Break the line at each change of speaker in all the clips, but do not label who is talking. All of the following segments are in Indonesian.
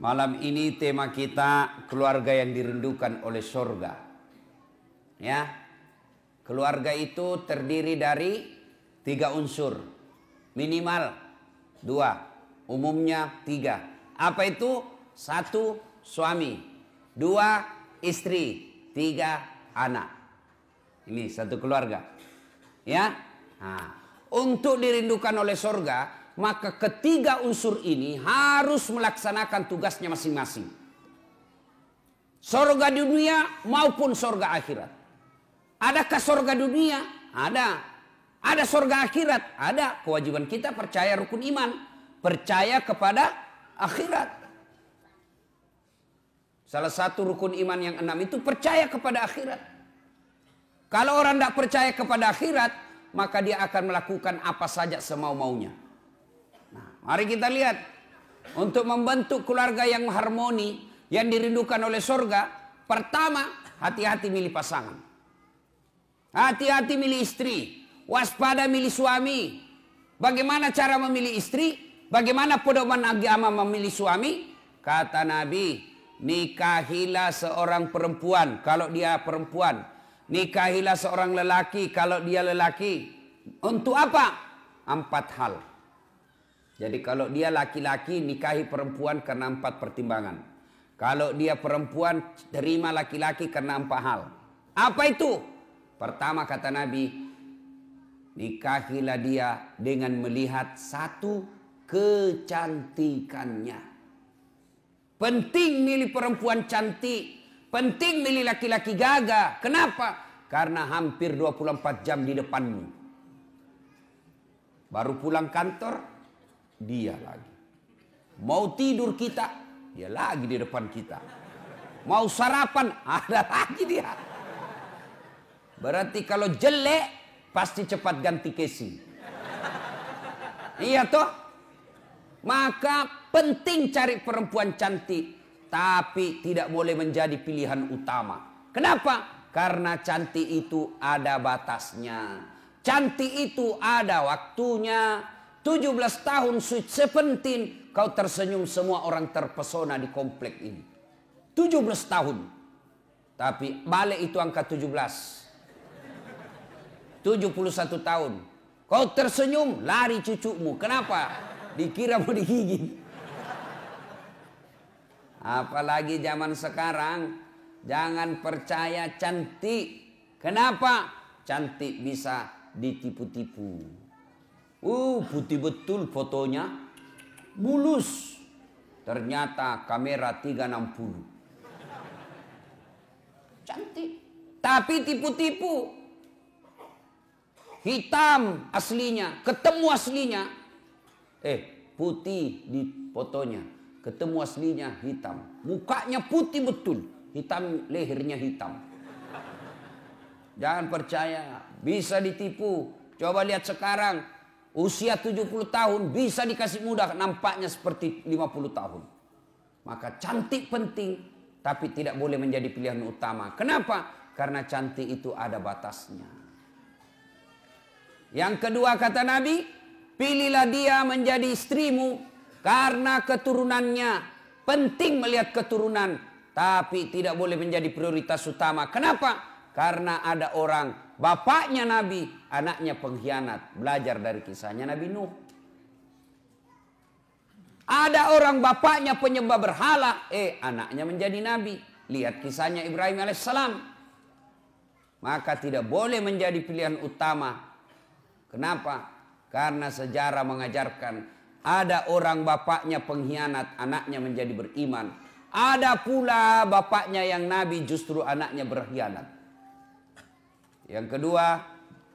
Malam ini tema kita keluarga yang dirindukan oleh surga. Ya, keluarga itu terdiri dari 3 unsur, minimal 2, umumnya 3. Apa itu? 1 suami, 2 istri, 3 anak. Ini satu keluarga. Ya, nah, untuk dirindukan oleh surga, maka ketiga unsur ini harus melaksanakan tugasnya masing-masing. Surga dunia maupun surga akhirat. Adakah surga dunia? Ada. Ada surga akhirat? Ada. Kewajiban kita percaya rukun iman. Percaya kepada akhirat. Salah satu rukun iman yang 6 itu percaya kepada akhirat. Kalau orang tidak percaya kepada akhirat, maka dia akan melakukan apa saja semau-maunya. Nah, mari kita lihat. Untuk membentuk keluarga yang harmoni, yang dirindukan oleh surga, pertama, hati-hati milih pasangan. Hati-hati milih istri. Waspada milih suami. Bagaimana cara memilih istri? Bagaimana pedoman agama memilih suami? Kata Nabi, nikahilah seorang perempuan kalau dia perempuan. Nikahilah seorang lelaki kalau dia lelaki. Untuk apa? 4 hal. Jadi kalau dia laki-laki, nikahi perempuan karena 4 pertimbangan. Kalau dia perempuan, terima laki-laki karena 4 hal. Apa itu? Pertama kata Nabi, nikahilah dia dengan melihat 1, kecantikannya. Penting milih perempuan cantik. Penting milih laki-laki gagah. Kenapa? Karena hampir 24 jam di depanmu. Baru pulang kantor, dia lagi. Mau tidur kita, dia lagi di depan kita. Mau sarapan, ada lagi dia. Berarti kalau jelek, pasti cepat ganti casing. Iya toh? Maka penting cari perempuan cantik. Tapi tidak boleh menjadi pilihan utama. Kenapa? Karena cantik itu ada batasnya. Cantik itu ada waktunya. 17 tahun sweet 17, kau tersenyum, semua orang terpesona di komplek ini. 17 tahun. Tapi balik itu angka 17. 71 tahun. Kau tersenyum, lari cucumu. Kenapa? Dikira mau digigit. Apalagi zaman sekarang, jangan percaya cantik. Kenapa? Cantik bisa ditipu-tipu. Putih betul fotonya, mulus. Ternyata kamera 360. Cantik, tapi tipu-tipu. Hitam aslinya, ketemu aslinya. Putih di fotonya, ketemu aslinya hitam. Mukanya putih betul, hitam, lehernya hitam. Jangan percaya, bisa ditipu. Coba lihat sekarang, usia 70 tahun bisa dikasih mudah, nampaknya seperti 50 tahun. Maka cantik penting, tapi tidak boleh menjadi pilihan utama. Kenapa? Karena cantik itu ada batasnya. Yang kedua kata Nabi, pilihlah dia menjadi istrimu karena keturunannya. Penting melihat keturunan, tapi tidak boleh menjadi prioritas utama. Kenapa? Karena ada orang, bapaknya Nabi, anaknya pengkhianat. Belajar dari kisahnya Nabi Nuh. Ada orang bapaknya penyembah berhala, anaknya menjadi Nabi. Lihat kisahnya Ibrahim alaihissalam. Maka tidak boleh menjadi pilihan utama. Kenapa? Karena sejarah mengajarkan ada orang bapaknya pengkhianat, anaknya menjadi beriman. Ada pula bapaknya yang Nabi, justru anaknya berkhianat. Yang kedua,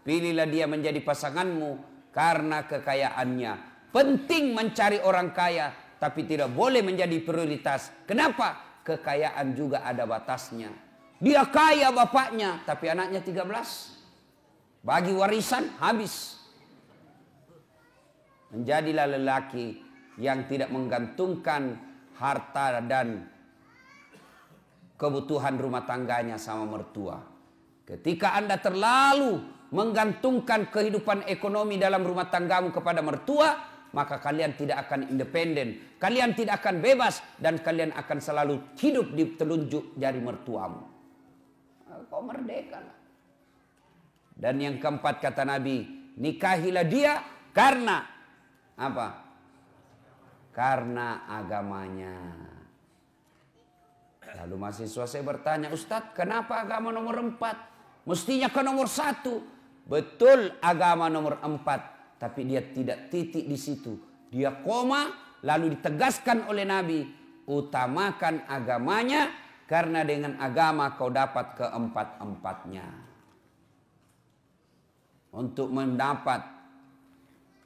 pilihlah dia menjadi pasanganmu karena kekayaannya. Penting mencari orang kaya, tapi tidak boleh menjadi prioritas. Kenapa? Kekayaan juga ada batasnya. Dia kaya bapaknya, tapi anaknya 13. Bagi warisan, habis. Menjadilah lelaki yang tidak menggantungkan harta dan kebutuhan rumah tangganya sama mertua. Ketika Anda terlalu menggantungkan kehidupan ekonomi dalam rumah tanggamu kepada mertua, maka kalian tidak akan independen, kalian tidak akan bebas, dan kalian akan selalu hidup di telunjuk jari mertuamu. Kau merdeka lah. Dan yang keempat kata Nabi, nikahilah dia karena apa? Karena agamanya. Lalu mahasiswa saya bertanya, Ustadz, kenapa agama nomor 4? Mestinya ke nomor 1. Betul, agama nomor 4, tapi dia tidak titik di situ. Dia koma, lalu ditegaskan oleh Nabi, utamakan agamanya, karena dengan agama kau dapat keempat-empatnya. Untuk mendapat,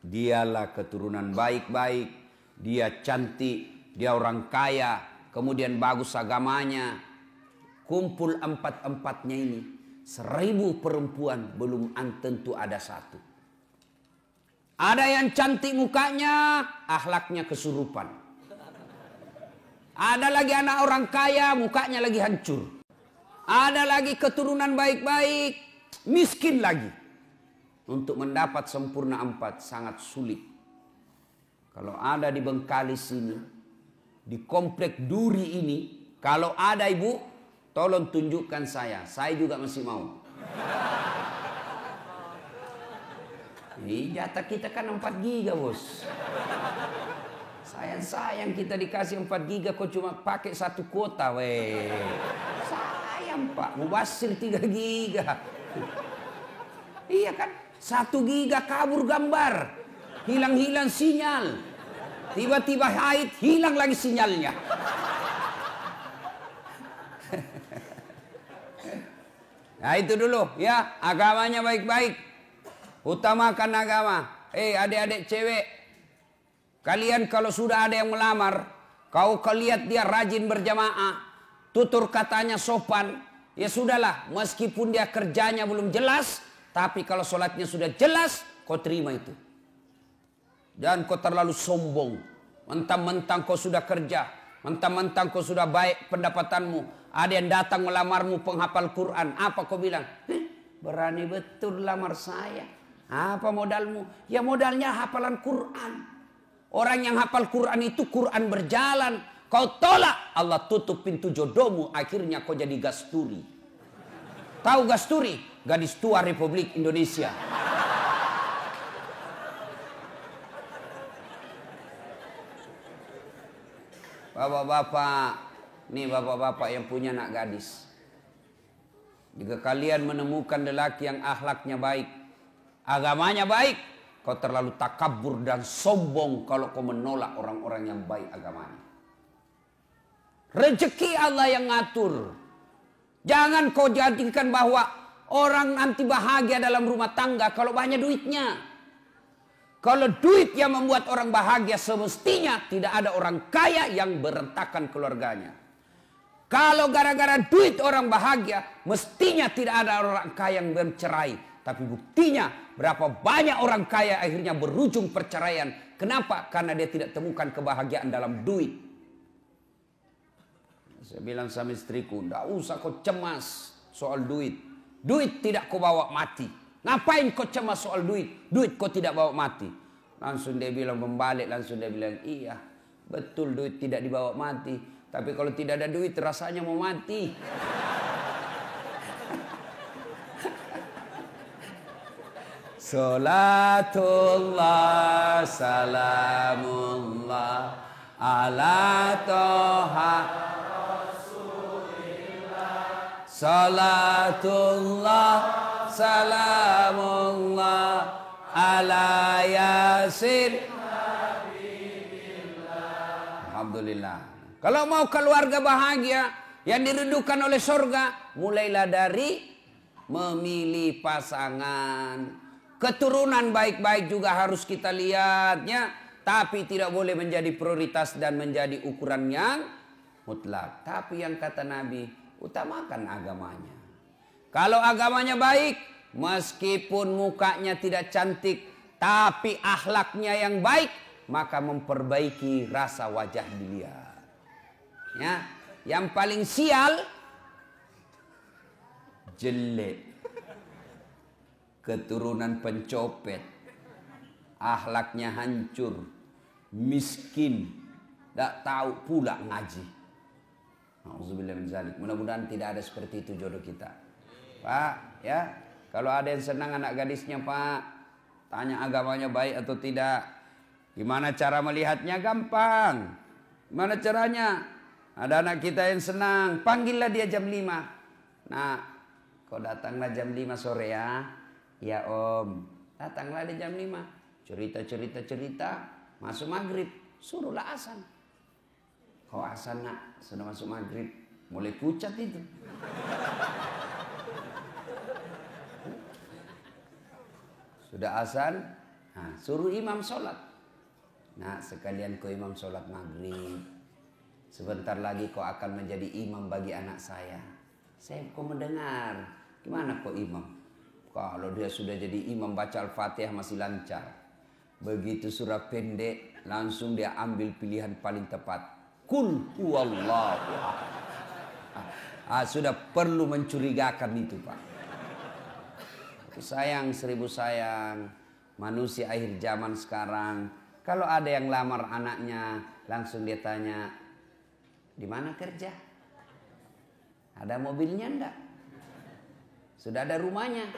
dialah keturunan baik-baik, dia cantik, dia orang kaya, kemudian bagus agamanya. Kumpul empat-empatnya ini, 1000 perempuan belum tentu ada 1. Ada yang cantik mukanya, akhlaknya kesurupan. Ada lagi anak orang kaya, mukanya lagi hancur. Ada lagi keturunan baik-baik, miskin lagi. Untuk mendapat sempurna 4 sangat sulit. Kalau ada di Bengkalis ini, di komplek Duri ini, kalau ada ibu, tolong tunjukkan saya juga masih mau. Ini jatah kita kan 4 giga bos. Sayang kita dikasih 4 giga, kok cuma pakai 1 kuota weh. Sayang pak, mubasir 3 giga. Iya kan, 1 giga kabur gambar, hilang sinyal. Tiba-tiba haid, hilang lagi sinyalnya. Nah itu dulu ya, agamanya baik-baik. Utamakan agama. Adik-adik cewek, kalian kalau sudah ada yang melamar, kau lihat dia rajin berjamaah, tutur katanya sopan, ya sudahlah, meskipun dia kerjanya belum jelas, tapi kalau sholatnya sudah jelas, kau terima itu. Dan kau terlalu sombong, mentang-mentang kau sudah kerja, mentang-mentang kau sudah baik pendapatanmu, ada yang datang melamarmu penghafal Quran, apa kau bilang? Berani betul lamar saya. Apa modalmu? Ya modalnya hafalan Quran. Orang yang hafal Quran itu Quran berjalan. Kau tolak, Allah tutup pintu jodohmu, akhirnya kau jadi gasturi. Tahu gasturi? Gadis tua Republik Indonesia. Bapak-bapak, nih bapak-bapak yang punya anak gadis, jika kalian menemukan lelaki yang akhlaknya baik, agamanya baik, kau terlalu takabur dan sombong kalau kau menolak orang-orang yang baik agamanya. Rezeki Allah yang ngatur. Jangan kau jadikan bahwa orang nanti bahagia dalam rumah tangga kalau banyak duitnya. Kalau duit yang membuat orang bahagia, semestinya tidak ada orang kaya yang berantakan keluarganya. Kalau gara-gara duit orang bahagia, mestinya tidak ada orang kaya yang bercerai. Tapi buktinya berapa banyak orang kaya akhirnya berujung perceraian. Kenapa? Karena dia tidak temukan kebahagiaan dalam duit. Saya bilang sama istriku, tidak usah kau cemas soal duit. Duit tidak kau bawa mati. Ngapain kau cemas soal duit? Duit kau tidak bawa mati. Langsung dia bilang membalik, langsung dia bilang, iya betul duit tidak dibawa mati. Tapi kalau tidak ada duit rasanya mau mati. Salatullah salamullah ala toha Rasulillah. Salatullah salamullah ala yasin. Alhamdulillah. Kalau mau keluarga bahagia yang dirindukan oleh surga, mulailah dari memilih pasangan. Keturunan baik-baik juga harus kita lihatnya, tapi tidak boleh menjadi prioritas dan menjadi ukuran yang mutlak. Tapi yang kata Nabi, utamakan agamanya. Kalau agamanya baik, meskipun mukanya tidak cantik, tapi akhlaknya yang baik, maka memperbaiki rasa wajah dilihat. Ya, yang paling sial, jelek, keturunan pencopet, akhlaknya hancur, miskin, tidak tahu pula ngaji. Nauzubillah min zalik. Mudah-mudahan tidak ada seperti itu jodoh kita. Pak, ya, kalau ada yang senang anak gadisnya, Pak, tanya agamanya baik atau tidak. Gimana cara melihatnya? Gampang. Gimana caranya? Ada anak kita yang senang, panggillah dia jam 5. Nah, kau datanglah jam 5 sore ya. Ya Om, datanglah di jam 5. Cerita, masuk maghrib, suruhlah azan. Kau azan nak, sudah masuk maghrib, mulai pucat itu. Sudah azan, nah, suruh imam sholat. Nah, sekalian kau imam sholat maghrib. Sebentar lagi kau akan menjadi imam bagi anak saya. Saya kau mendengar, gimana kau imam? Kalau dia sudah jadi imam baca Al-Fatihah masih lancar. Begitu surah pendek, langsung dia ambil pilihan paling tepat. Kul huwallahu ahad. Sudah perlu mencurigakan itu, Pak. Sayang, seribu sayang, manusia akhir zaman sekarang. Kalau ada yang lamar anaknya, langsung dia tanya, di mana kerja? Ada mobilnya enggak? Sudah ada rumahnya?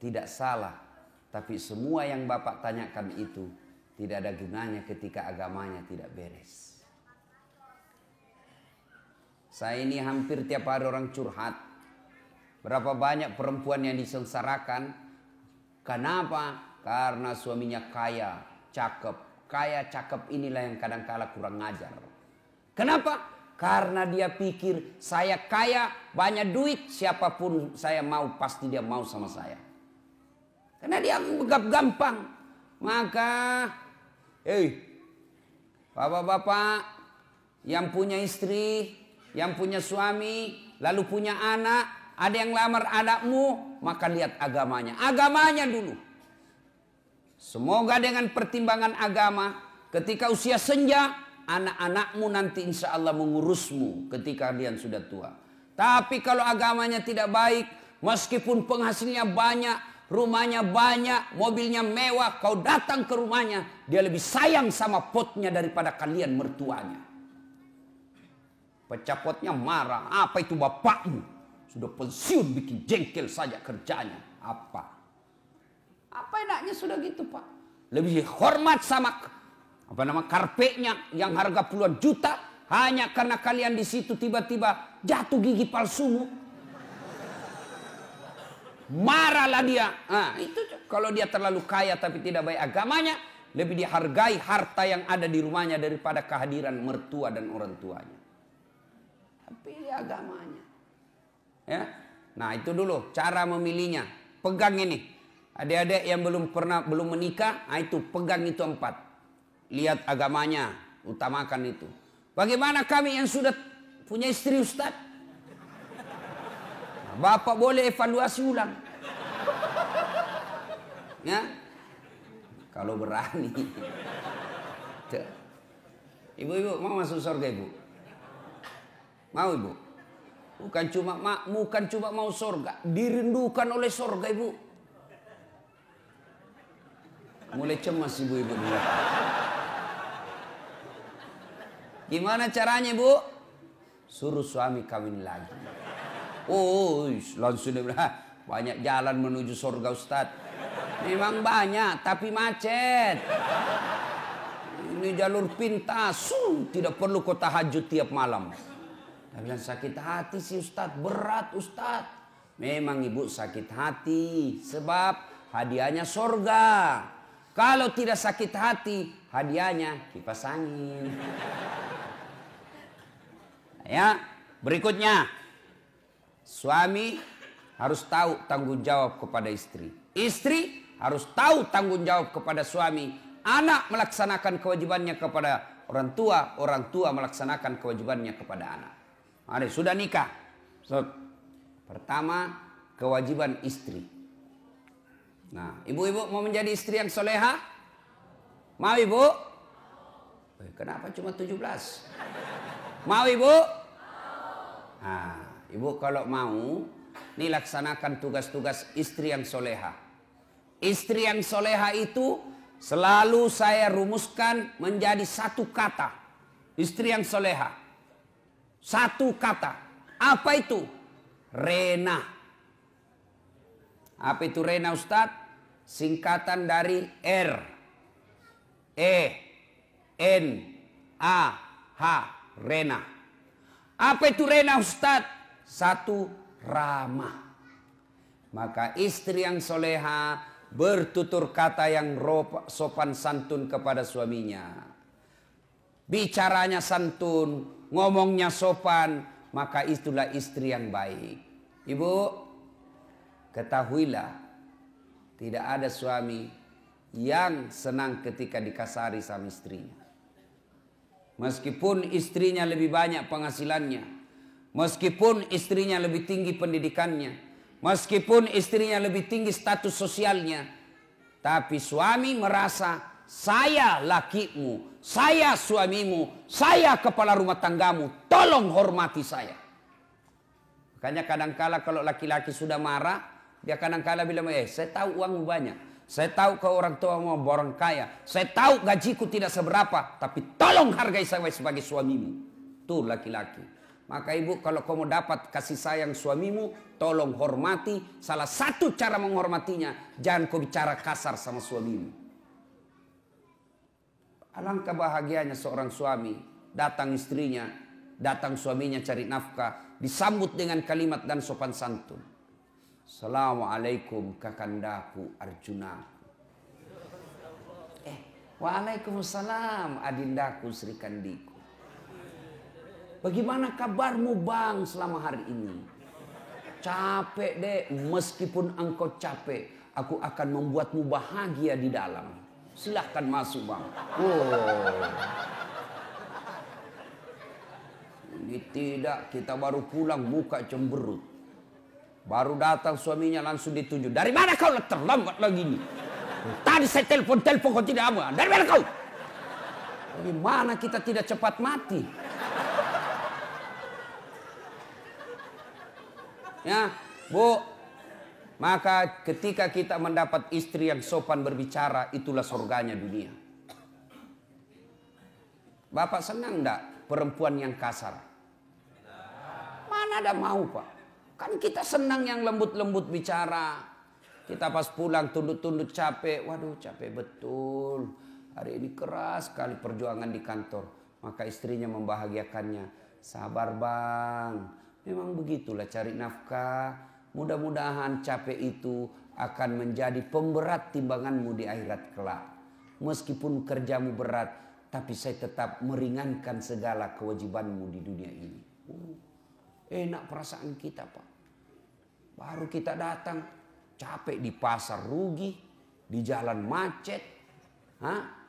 Tidak salah. Tapi semua yang Bapak tanyakan itu tidak ada gunanya ketika agamanya tidak beres. Saya ini hampir tiap hari orang curhat. Berapa banyak perempuan yang disengsarakan. Kenapa? Karena suaminya kaya, cakep. Kaya, cakep inilah yang kadang-kala kurang ngajar. Kenapa? Karena dia pikir saya kaya, banyak duit, siapapun saya mau, pasti dia mau sama saya. Karena dia anggap gampang. Maka, bapak-bapak yang punya istri, yang punya suami, lalu punya anak, ada yang lamar anakmu, maka lihat agamanya. Agamanya dulu. Semoga dengan pertimbangan agama, ketika usia senja, anak-anakmu nanti insya Allah mengurusmu ketika kalian sudah tua. Tapi kalau agamanya tidak baik, meskipun penghasilnya banyak, rumahnya banyak, mobilnya mewah, kau datang ke rumahnya, dia lebih sayang sama potnya daripada kalian mertuanya. Pecah potnya marah, apa itu bapakmu? Sudah pensiun bikin jengkel saja kerjanya. Apa enaknya sudah gitu, Pak? Lebih hormat sama karpetnya yang harga puluhan juta, hanya karena kalian di situ tiba-tiba jatuh gigi palsumu. Marahlah dia. Nah, itu kalau dia terlalu kaya tapi tidak baik agamanya, lebih dihargai harta yang ada di rumahnya daripada kehadiran mertua dan orang tuanya. Tapi agamanya. Ya. Nah, itu dulu cara memilihnya. Pegang ini. Adik-adik yang belum menikah, nah itu pegang itu 4. Lihat agamanya, utamakan itu. Bagaimana kami yang sudah punya istri, Ustaz? Bapak boleh evaluasi ulang. Ya. Kalau berani. Ibu-ibu mau masuk surga, Ibu? Mau, Ibu? Bukan cuma mau surga, dirindukan oleh surga, Ibu. Mulai cemas ibu-ibu. Gimana caranya, Bu? Suruh suami kawin lagi. Oh, langsung dia bilang, banyak jalan menuju surga, Ustaz. Memang banyak, tapi macet. Ini jalur pintas, tidak perlu kau tahajud tiap malam. Dia bilang, sakit hati sih, Ustaz, berat, Ustaz. Memang ibu sakit hati, sebab hadiahnya surga. Kalau tidak sakit hati, hadiahnya kipas angin. Ya, berikutnya. Suami harus tahu tanggung jawab kepada istri. Istri harus tahu tanggung jawab kepada suami. Anak melaksanakan kewajibannya kepada orang tua melaksanakan kewajibannya kepada anak. Mari, sudah nikah. Pertama, kewajiban istri. Nah, ibu-ibu mau menjadi istri yang soleha? Mau, Ibu? Kenapa cuma 17? Mau, Ibu? Nah, Ibu kalau mau, nih laksanakan tugas-tugas istri yang soleha. Istri yang soleha itu selalu saya rumuskan menjadi satu kata. Istri yang soleha. Satu kata. Apa itu? Rena. Apa itu Rena, Ustadz? Singkatan dari R, E, N, A, H. Rena. Apa itu Rena, Ustadz? Satu, ramah. Maka istri yang soleha bertutur kata yang sopan santun kepada suaminya. Bicaranya santun, ngomongnya sopan, maka itulah istri yang baik. Ibu, ketahuilah, tidak ada suami yang senang ketika dikasari sama istrinya. Meskipun istrinya lebih banyak penghasilannya, meskipun istrinya lebih tinggi pendidikannya, meskipun istrinya lebih tinggi status sosialnya, tapi suami merasa saya lakimu, saya suamimu, saya kepala rumah tanggamu, tolong hormati saya. Makanya kadangkala kalau laki-laki sudah marah, dia kadangkala bilang, saya tahu uangmu banyak. Saya tahu kau orang tua mau orang kaya. Saya tahu gajiku tidak seberapa. Tapi tolong hargai saya sebagai suamimu. Tuh laki-laki. Maka ibu, kalau kau mau dapat kasih sayang suamimu, tolong hormati. Salah satu cara menghormatinya, jangan kau bicara kasar sama suamimu. Alangkah bahagianya seorang suami. Datang istrinya, datang suaminya cari nafkah. Disambut dengan kalimat dan sopan santun. Assalamualaikum kakandaku Arjunaku. Waalaikumsalam adindaku Sri Kandiku. Bagaimana kabarmu bang selama hari ini? Capek deh, meskipun engkau capek, aku akan membuatmu bahagia di dalam. Silahkan masuk bang. Ini tidak, kita baru pulang muka cemberut. Baru datang suaminya langsung ditunjuk. Dari mana kau terlambat lagi nih? Tadi saya telepon kau tidak apa. Dari mana kau? Bagaimana kita tidak cepat mati? Ya, Bu. Maka ketika kita mendapat istri yang sopan berbicara, itulah surganya dunia. Bapak senang enggak perempuan yang kasar? Mana ada mau, Pak? Kan kita senang yang lembut-lembut bicara. Kita pas pulang tunduk-tunduk capek. Waduh capek betul. Hari ini keras sekali perjuangan di kantor. Maka istrinya membahagiakannya. Sabar bang. Memang begitulah cari nafkah. Mudah-mudahan capek itu akan menjadi pemberat timbanganmu di akhirat kelak. Meskipun kerjamu berat. Tapi saya tetap meringankan segala kewajibanmu di dunia ini. Enak perasaan kita Pak. Baru kita datang capek di pasar rugi, di jalan macet,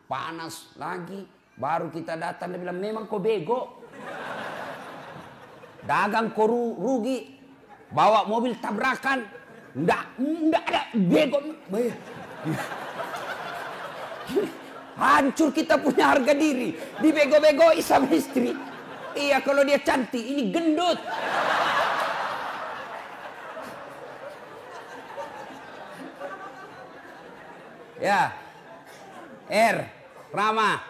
panas lagi. Baru kita datang dia bilang memang kau bego. Dagang kau rugi, bawa mobil tabrakan, enggak ada bego. Hancur kita punya harga diri, dibego-begoi sama istri. Iya kalau dia cantik, ini gendut. Ya, R, ramah.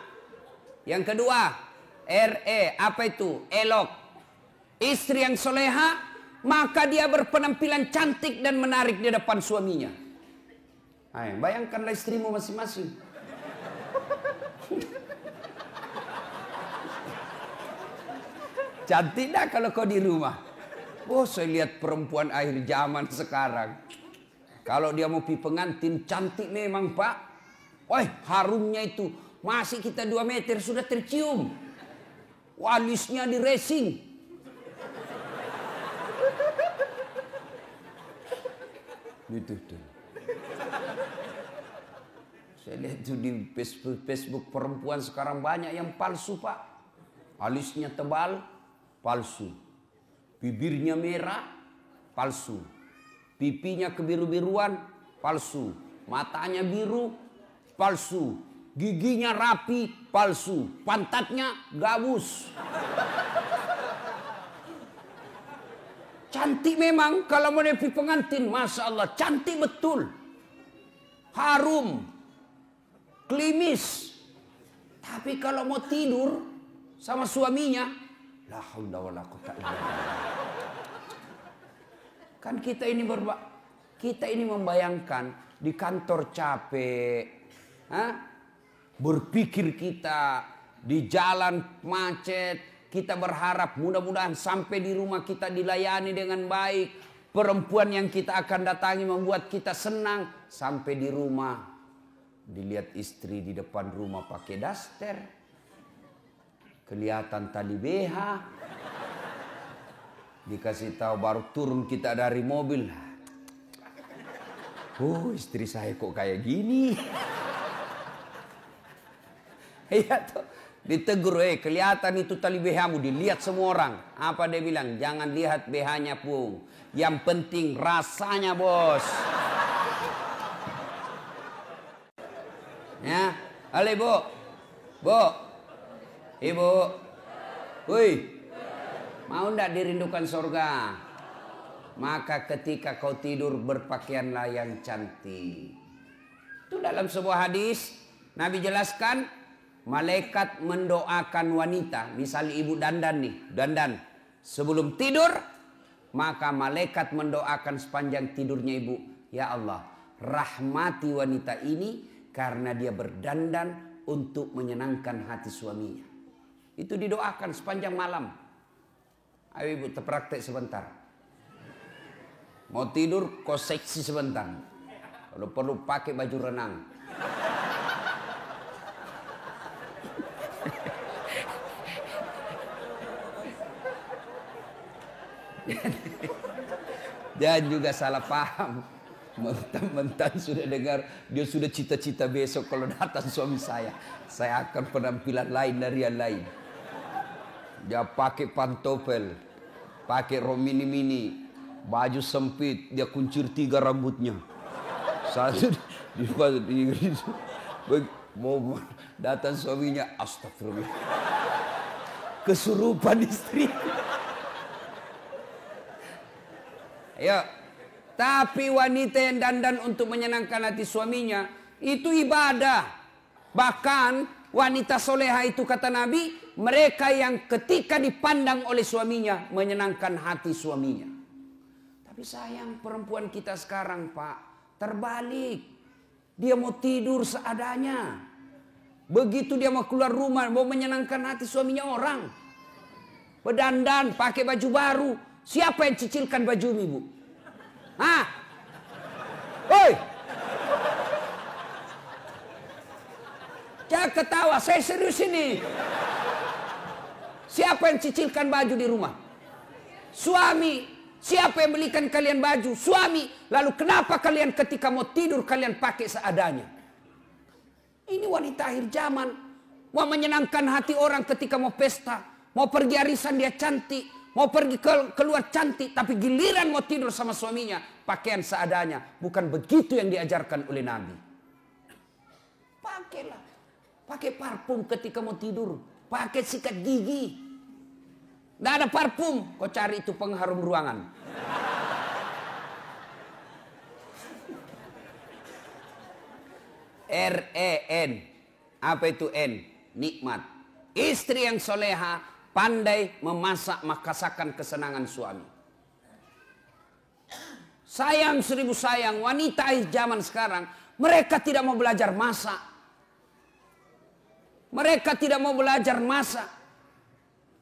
Yang kedua, RE, apa itu? Elok. Istri yang soleha, maka dia berpenampilan cantik dan menarik di depan suaminya. Ayo, bayangkanlah istrimu masing-masing. Cantik dah kalau kau di rumah. Oh, saya lihat perempuan akhir zaman sekarang. Kalau dia mau pi pengantin cantik memang Pak. Wah harumnya itu. Masih kita 2 meter sudah tercium. Walisnya di racing. Gitu tuh. Saya lihat tuh di Facebook perempuan sekarang banyak yang palsu Pak. Alisnya tebal, palsu. Bibirnya merah, palsu. Pipinya kebiru-biruan, palsu. Matanya biru, palsu. Giginya rapi, palsu. Pantatnya gabus. Cantik memang kalau mau nepi pengantin. Masya Allah, cantik betul. Harum. klimis. Tapi kalau mau tidur sama suaminya, la haula wala quwata illa billah. Kan kita ini membayangkan di kantor capek, berpikir kita di jalan macet, kita berharap mudah-mudahan sampai di rumah kita dilayani dengan baik. Perempuan yang kita akan datangi membuat kita senang. Sampai di rumah dilihat istri di depan rumah pakai daster, kelihatan tali BH, dikasih tahu baru turun kita dari mobil. Oh, istri saya kok kayak gini. Iya tuh, ditegur, kelihatan itu tali BH-mu, dilihat semua orang. Apa dia bilang? Jangan lihat BH-nya pun. Yang penting rasanya, bos. Ya, halo ibu, bu, ibu, woi, mau ndak dirindukan surga? Maka ketika kau tidur berpakaianlah yang cantik. Itu dalam sebuah hadis Nabi jelaskan, malaikat mendoakan wanita, misalnya ibu dandan nih, dandan sebelum tidur, maka malaikat mendoakan sepanjang tidurnya ibu, ya Allah, rahmati wanita ini karena dia berdandan untuk menyenangkan hati suaminya. Itu didoakan sepanjang malam. Ayo ibu terpraktek sebentar. Mau tidur kau seksi sebentar. Kalau perlu pakai baju renang. Dan juga salah paham. Mentang-mentang sudah dengar, dia sudah cita-cita besok kalau datang suami saya akan penampilan lain dari yang lain. Dia pakai pantofel, pakai rok mini-mini, baju sempit, dia kuncir 3 rambutnya. Satu mau datang suaminya, astagfirullah, kesurupan istri. Ayo. Tapi wanita yang dandan untuk menyenangkan hati suaminya, itu ibadah. Bahkan wanita soleha itu kata Nabi, mereka yang ketika dipandang oleh suaminya, menyenangkan hati suaminya. Tapi sayang perempuan kita sekarang Pak, terbalik. Dia mau tidur seadanya. Begitu dia mau keluar rumah, mau menyenangkan hati suaminya orang. Berdandan, pakai baju baru. Siapa yang cicilkan baju ibu? Hah? Woi! Jangan ketawa, saya serius ini. Siapa yang cicilkan baju di rumah? Suami. Siapa yang belikan kalian baju? Suami. Lalu kenapa kalian ketika mau tidur kalian pakai seadanya? Ini wanita akhir zaman. Mau menyenangkan hati orang ketika mau pesta. Mau pergi arisan dia cantik. Mau pergi keluar cantik, tapi giliran mau tidur sama suaminya, pakaian seadanya. Bukan begitu yang diajarkan oleh Nabi. Pakailah. Pakai parfum ketika mau tidur. Pakai sikat gigi. Nggak ada parfum, kau cari itu pengharum ruangan. R-E-N. Apa itu N? Nikmat. Istri yang soleha pandai memasak makasakan kesenangan suami. Sayang 1000 sayang, wanita zaman sekarang mereka tidak mau belajar masak. Mereka tidak mau belajar masak.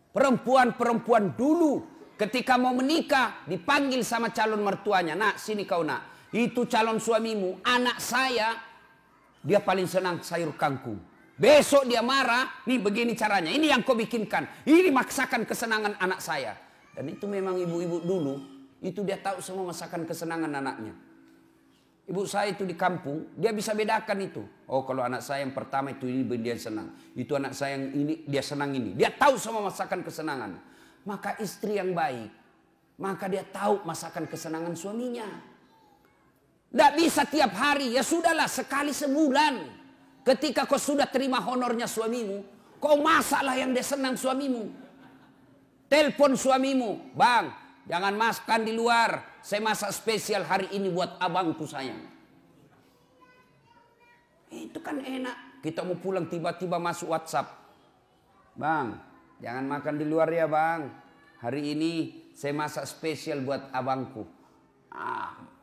Perempuan-perempuan dulu ketika mau menikah dipanggil sama calon mertuanya, "Nak, sini kau nak. Itu calon suamimu, anak saya, dia paling senang sayur kangkung. Besok dia marah, nih begini caranya. Ini yang kau bikinkan. Ini maksakan kesenangan anak saya." Dan itu memang ibu-ibu dulu, itu dia tahu semua masakan kesenangan anaknya. Ibu saya itu di kampung, dia bisa bedakan itu. Oh, kalau anak saya yang pertama itu ini dia senang. Itu anak saya yang ini dia senang ini. Dia tahu semua masakan kesenangan. Maka istri yang baik, maka dia tahu masakan kesenangan suaminya. Tidak bisa tiap hari, ya sudahlah sekali sebulan. Ketika kau sudah terima honornya suamimu, kau masaklah yang dia senang suamimu. Telepon suamimu, "Bang, jangan makan di luar. Saya masak spesial hari ini buat abangku sayang." Itu kan enak. kita mau pulang tiba-tiba masuk WhatsApp. Bang, jangan makan di luar ya bang. Hari ini saya masak spesial buat abangku.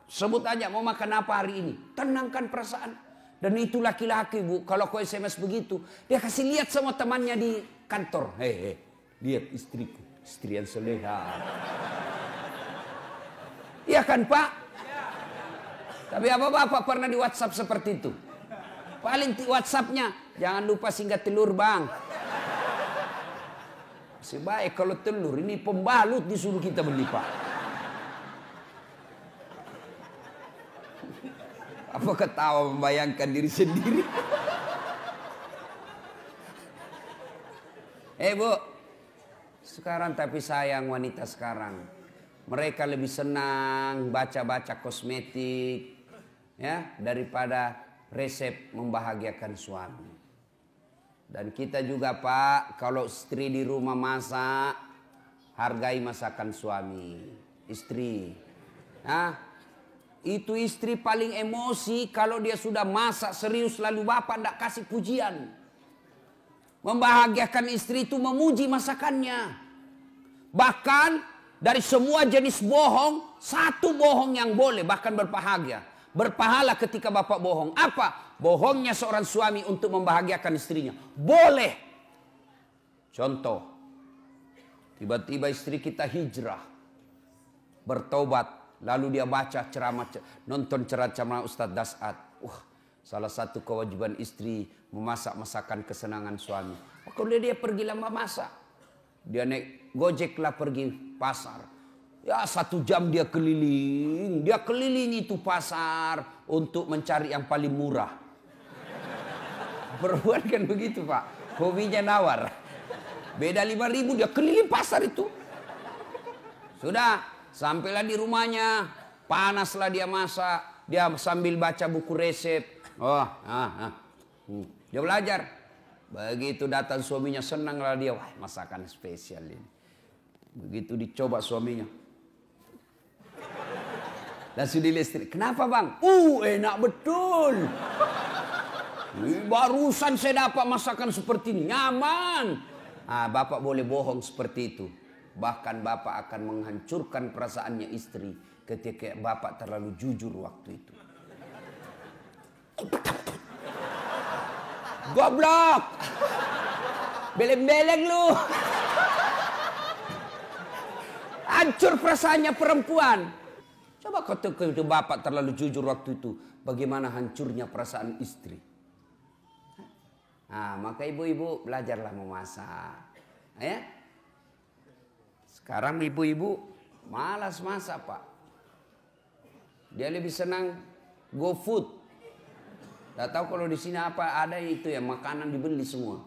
Sebut aja mau makan apa hari ini. Tenangkan perasaan. Dan itu laki-laki bu. Kalau kau SMS begitu. Dia kasih lihat sama temannya di kantor. Hei, lihat istriku. Istri yang soleha. Iya kan Pak? Tapi apa Bapak pernah di WhatsApp seperti itu? Paling WhatsAppnya, jangan lupa singgah telur bang. Masih baik kalau telur, ini pembalut disuruh kita beli Pak. Apa ketawa membayangkan diri sendiri? Bu, sekarang tapi sayang wanita sekarang. Mereka lebih senang baca-baca kosmetik ya daripada resep membahagiakan suami. Dan kita juga Pak, kalau istri di rumah masak, hargai masakan suami. Istri. Itu istri paling emosi kalau dia sudah masak serius lalu bapak tidak kasih pujian. Membahagiakan istri itu memuji masakannya. Bahkan dari semua jenis bohong, satu bohong yang boleh bahkan berbahagia. Berpahala ketika bapak bohong. Apa? Bohongnya seorang suami untuk membahagiakan istrinya. Boleh. Contoh. Tiba-tiba istri kita hijrah. Bertobat. Lalu dia baca ceramah, nonton ceramah Ustadz Das'ad. Salah satu kewajiban istri memasak masakan kesenangan suami. Kalau dia pergi lama masak. Dia naik Gojek lah pergi pasar. Ya 1 jam dia keliling. Dia keliling itu pasar untuk mencari yang paling murah. Perempuan kan begitu Pak. Hobinya nawar. Beda 5.000 dia keliling pasar itu. Sudah sampailah di rumahnya. Panaslah dia masak. Dia sambil baca buku resep. Dia belajar. Begitu datang suaminya senanglah dia. Wah masakan spesial ini. Begitu dicoba suaminya. Langsung dilistrik. Kenapa bang? Enak betul. Barusan saya dapat masakan seperti ini. Nyaman. Bapak boleh bohong seperti itu. Bahkan bapak akan menghancurkan perasaannya istri. Ketika bapak terlalu jujur waktu itu. Goblok. Beleng-beleng lu. Hancur perasaannya perempuan. Coba kalau bapak terlalu jujur waktu itu. Bagaimana hancurnya perasaan istri. Maka ibu-ibu belajarlah memasak. Ya. Sekarang ibu-ibu malas masak Pak. Dia lebih senang go food. Tidak tahu kalau di sini apa ada itu ya makanan dibeli semua.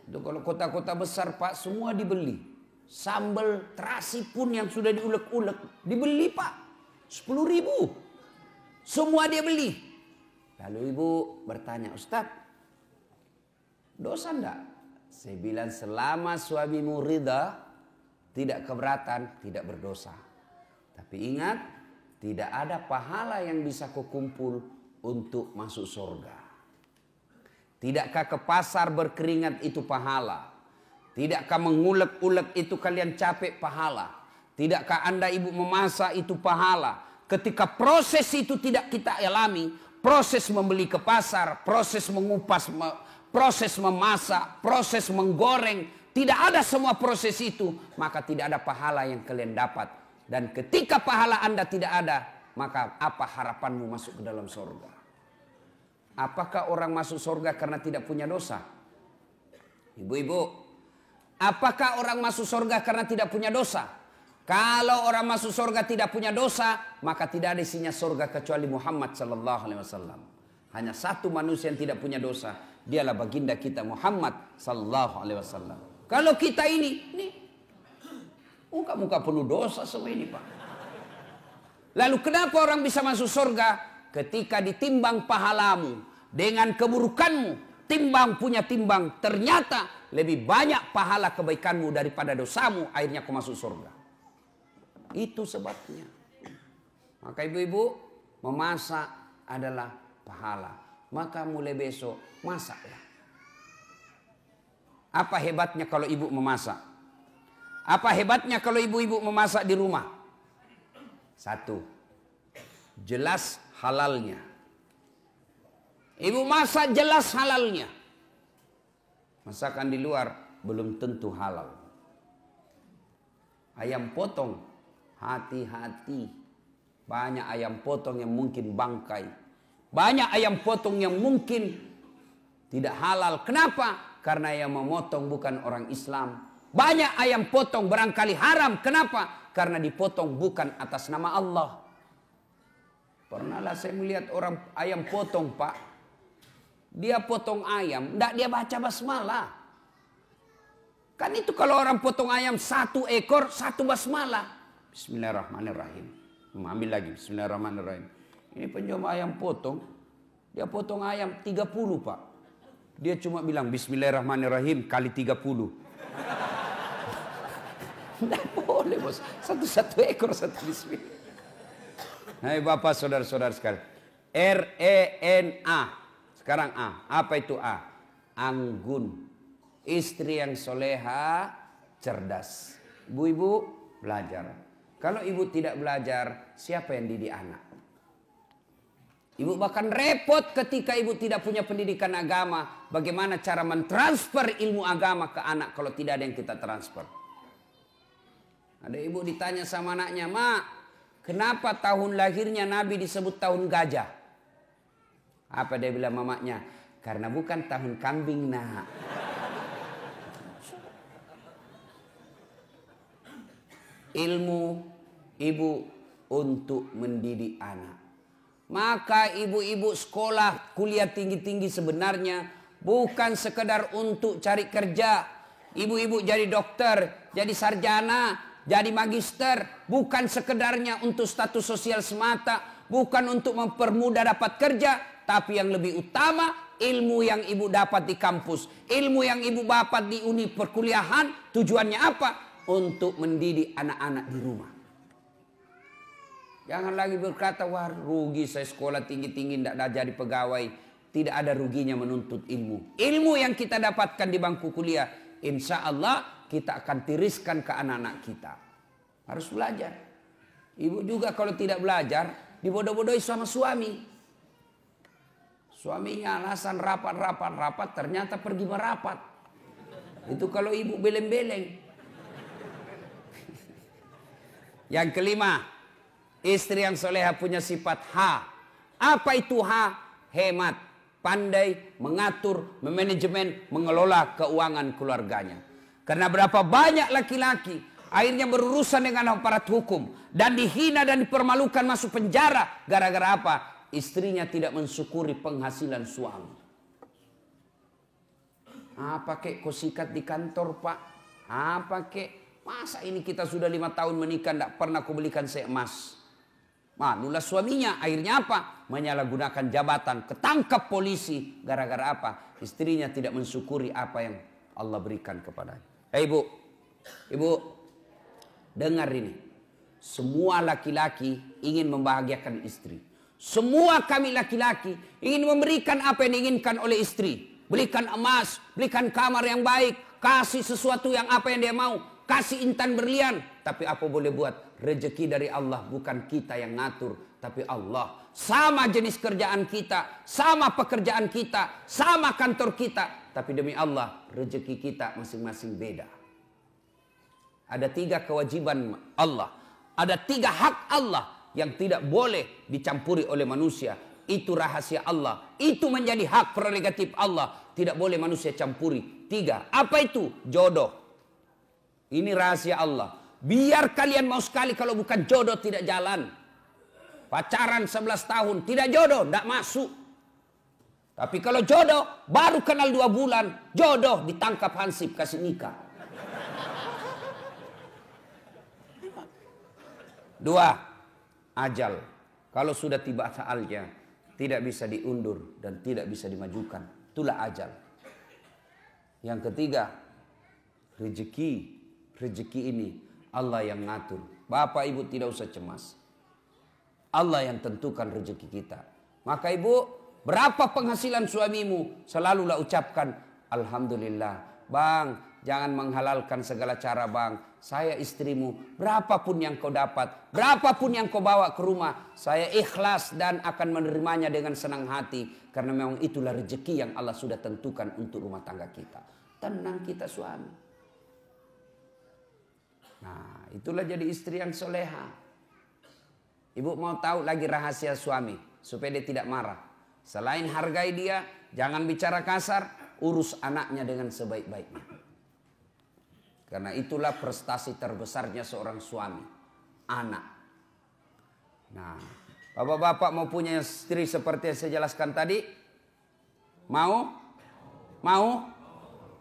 Itu kalau kota-kota besar Pak semua dibeli. Sambal terasi pun yang sudah diulek-ulek dibeli Pak. 10.000. Semua dia beli. Lalu ibu bertanya, Ustadz, dosa enggak? Saya bilang selama suamimu ridha, tidak keberatan, tidak berdosa. Tapi ingat, tidak ada pahala yang bisa kau kumpul untuk masuk surga. Tidakkah ke pasar berkeringat itu pahala? Tidakkah mengulek-ulek itu kalian capek pahala? Tidakkah anda ibu memasak itu pahala? Ketika proses itu tidak kita alami, proses membeli ke pasar, proses mengupas, proses memasak, proses menggoreng, tidak ada semua proses itu, maka tidak ada pahala yang kalian dapat. Dan ketika pahala anda tidak ada, maka apa harapanmu masuk ke dalam surga? Apakah orang masuk surga karena tidak punya dosa? Ibu-ibu, apakah orang masuk surga karena tidak punya dosa? Kalau orang masuk surga tidak punya dosa, maka tidak ada isinya surga kecuali Muhammad sallallahu alaihi wasallam. Hanya satu manusia yang tidak punya dosa, dialah baginda kita Muhammad sallallahu alaihi wasallam. Kalau kita ini muka-muka penuh dosa semua ini Pak. Lalu kenapa orang bisa masuk surga? Ketika ditimbang pahalamu dengan keburukanmu, timbang punya timbang, ternyata lebih banyak pahala kebaikanmu daripada dosamu, akhirnya kau masuk surga. Itu sebabnya. Maka ibu-ibu, memasak adalah pahala. maka mulai besok masaklah. Apa hebatnya kalau ibu memasak? Apa hebatnya kalau ibu-ibu memasak di rumah? Satu, jelas halalnya. Ibu masak jelas halalnya. Masakan di luar belum tentu halal. Ayam potong, hati-hati. Banyak ayam potong yang mungkin bangkai. Banyak ayam potong yang mungkin tidak halal. Kenapa? Karena yang memotong bukan orang Islam. Banyak ayam potong barangkali haram. Kenapa? Karena dipotong bukan atas nama Allah. Pernahlah saya melihat orang ayam potong, Pak. Dia potong ayam, tidak dia baca basmalah. Kan itu kalau orang potong ayam 1 ekor, 1 basmalah. Bismillahirrahmanirrahim. Ambil lagi, bismillahirrahmanirrahim. Ini penjual ayam potong, dia potong ayam 30, Pak. Dia cuma bilang bismillahirrahmanirrahim kali 30. Tidak boleh, bos. 1 ekor, 1 bismillah. Hai Bapak, saudara-saudara sekalian. RENA. Sekarang A. Apa itu A? Anggun. Istri yang soleha, cerdas. Ibu-ibu belajar. Kalau ibu tidak belajar, siapa yang didik anak? Ibu bahkan repot ketika ibu tidak punya pendidikan agama. Bagaimana cara mentransfer ilmu agama ke anak kalau tidak ada yang kita transfer? Ada ibu ditanya sama anaknya, "Mak, kenapa tahun lahirnya Nabi disebut tahun gajah?" Apa dia bilang mamanya? Karena bukan tahun kambing, nak. Ilmu ibu untuk mendidik anak. Maka ibu-ibu sekolah kuliah tinggi-tinggi sebenarnya bukan sekedar untuk cari kerja. Ibu-ibu jadi dokter, jadi sarjana, jadi magister. Bukan sekedarnya untuk status sosial semata. Bukan untuk mempermudah dapat kerja. Tapi yang lebih utama, ilmu yang ibu dapat di kampus. Ilmu yang ibu dapat di uni perkuliahan. Tujuannya apa? Untuk mendidik anak-anak di rumah. Jangan lagi berkata, wah rugi saya sekolah tinggi-tinggi tidak jadi pegawai. Tidak ada ruginya menuntut ilmu. Ilmu yang kita dapatkan di bangku kuliah, insya Allah kita akan tiriskan ke anak-anak kita. Harus belajar. Ibu juga kalau tidak belajar, dibodoh-bodohi sama suami. Suaminya alasan rapat, ternyata pergi merapat. Itu kalau ibu beleng-beleng. Yang kelima, istri yang soleha punya sifat H. Apa itu H? Hemat, pandai, mengatur, memanajemen, mengelola keuangan keluarganya. Karena berapa banyak laki-laki akhirnya berurusan dengan aparat hukum dan dihina dan dipermalukan masuk penjara. Gara-gara apa? Istrinya tidak mensyukuri penghasilan suami. Apa kek kau sikat di kantor, Pak? Apa kek? Masa ini kita sudah 5 tahun menikah tidak pernah kau belikan saya emas? Manulah suaminya. Akhirnya apa? Menyalahgunakan jabatan. Ketangkap polisi. Gara-gara apa? Istrinya tidak mensyukuri apa yang Allah berikan kepadanya. Ibu. Ibu. Dengar ini. Semua laki-laki ingin membahagiakan istri. Semua kami laki-laki ingin memberikan apa yang diinginkan oleh istri. Belikan emas, belikan kamar yang baik, kasih sesuatu yang apa yang dia mau, kasih intan berlian. Tapi apa boleh buat? Rezeki dari Allah, bukan kita yang ngatur, tapi Allah. Sama jenis kerjaan kita, sama pekerjaan kita, sama kantor kita. Tapi demi Allah, rezeki kita masing-masing beda. Ada 3 kewajiban Allah. Ada 3 hak Allah yang tidak boleh dicampuri oleh manusia. Itu rahasia Allah. Itu menjadi hak prerogatif Allah. Tidak boleh manusia campuri. 3. Apa itu? Jodoh. Ini rahasia Allah. Biar kalian mau sekali, kalau bukan jodoh tidak jalan. Pacaran 11 tahun. Tidak jodoh, tidak masuk. Tapi kalau jodoh, baru kenal 2 bulan. Jodoh ditangkap hansip, kasih nikah. 2. Ajal. Kalau sudah tiba saatnya, tidak bisa diundur dan tidak bisa dimajukan. Itulah ajal. Yang ketiga, rezeki. Rezeki ini Allah yang ngatur. Bapak ibu tidak usah cemas. Allah yang tentukan rezeki kita. Maka ibu Berapa penghasilan suamimu? Selalulah ucapkan, Alhamdulillah. Bang, jangan menghalalkan segala cara bang. Saya istrimu, berapapun yang kau dapat, berapapun yang kau bawa ke rumah, saya ikhlas dan akan menerimanya dengan senang hati. Karena memang itulah rezeki yang Allah sudah tentukan untuk rumah tangga kita. Tenang kita suami. Nah, itulah jadi istri yang soleha. Ibu mau tahu lagi rahasia suami, supaya dia tidak marah. Selain hargai dia, jangan bicara kasar, urus anaknya dengan sebaik-baiknya. Karena itulah prestasi terbesarnya seorang suami, anak. Nah, bapak-bapak mau punya istri seperti yang saya jelaskan tadi? Mau? Mau?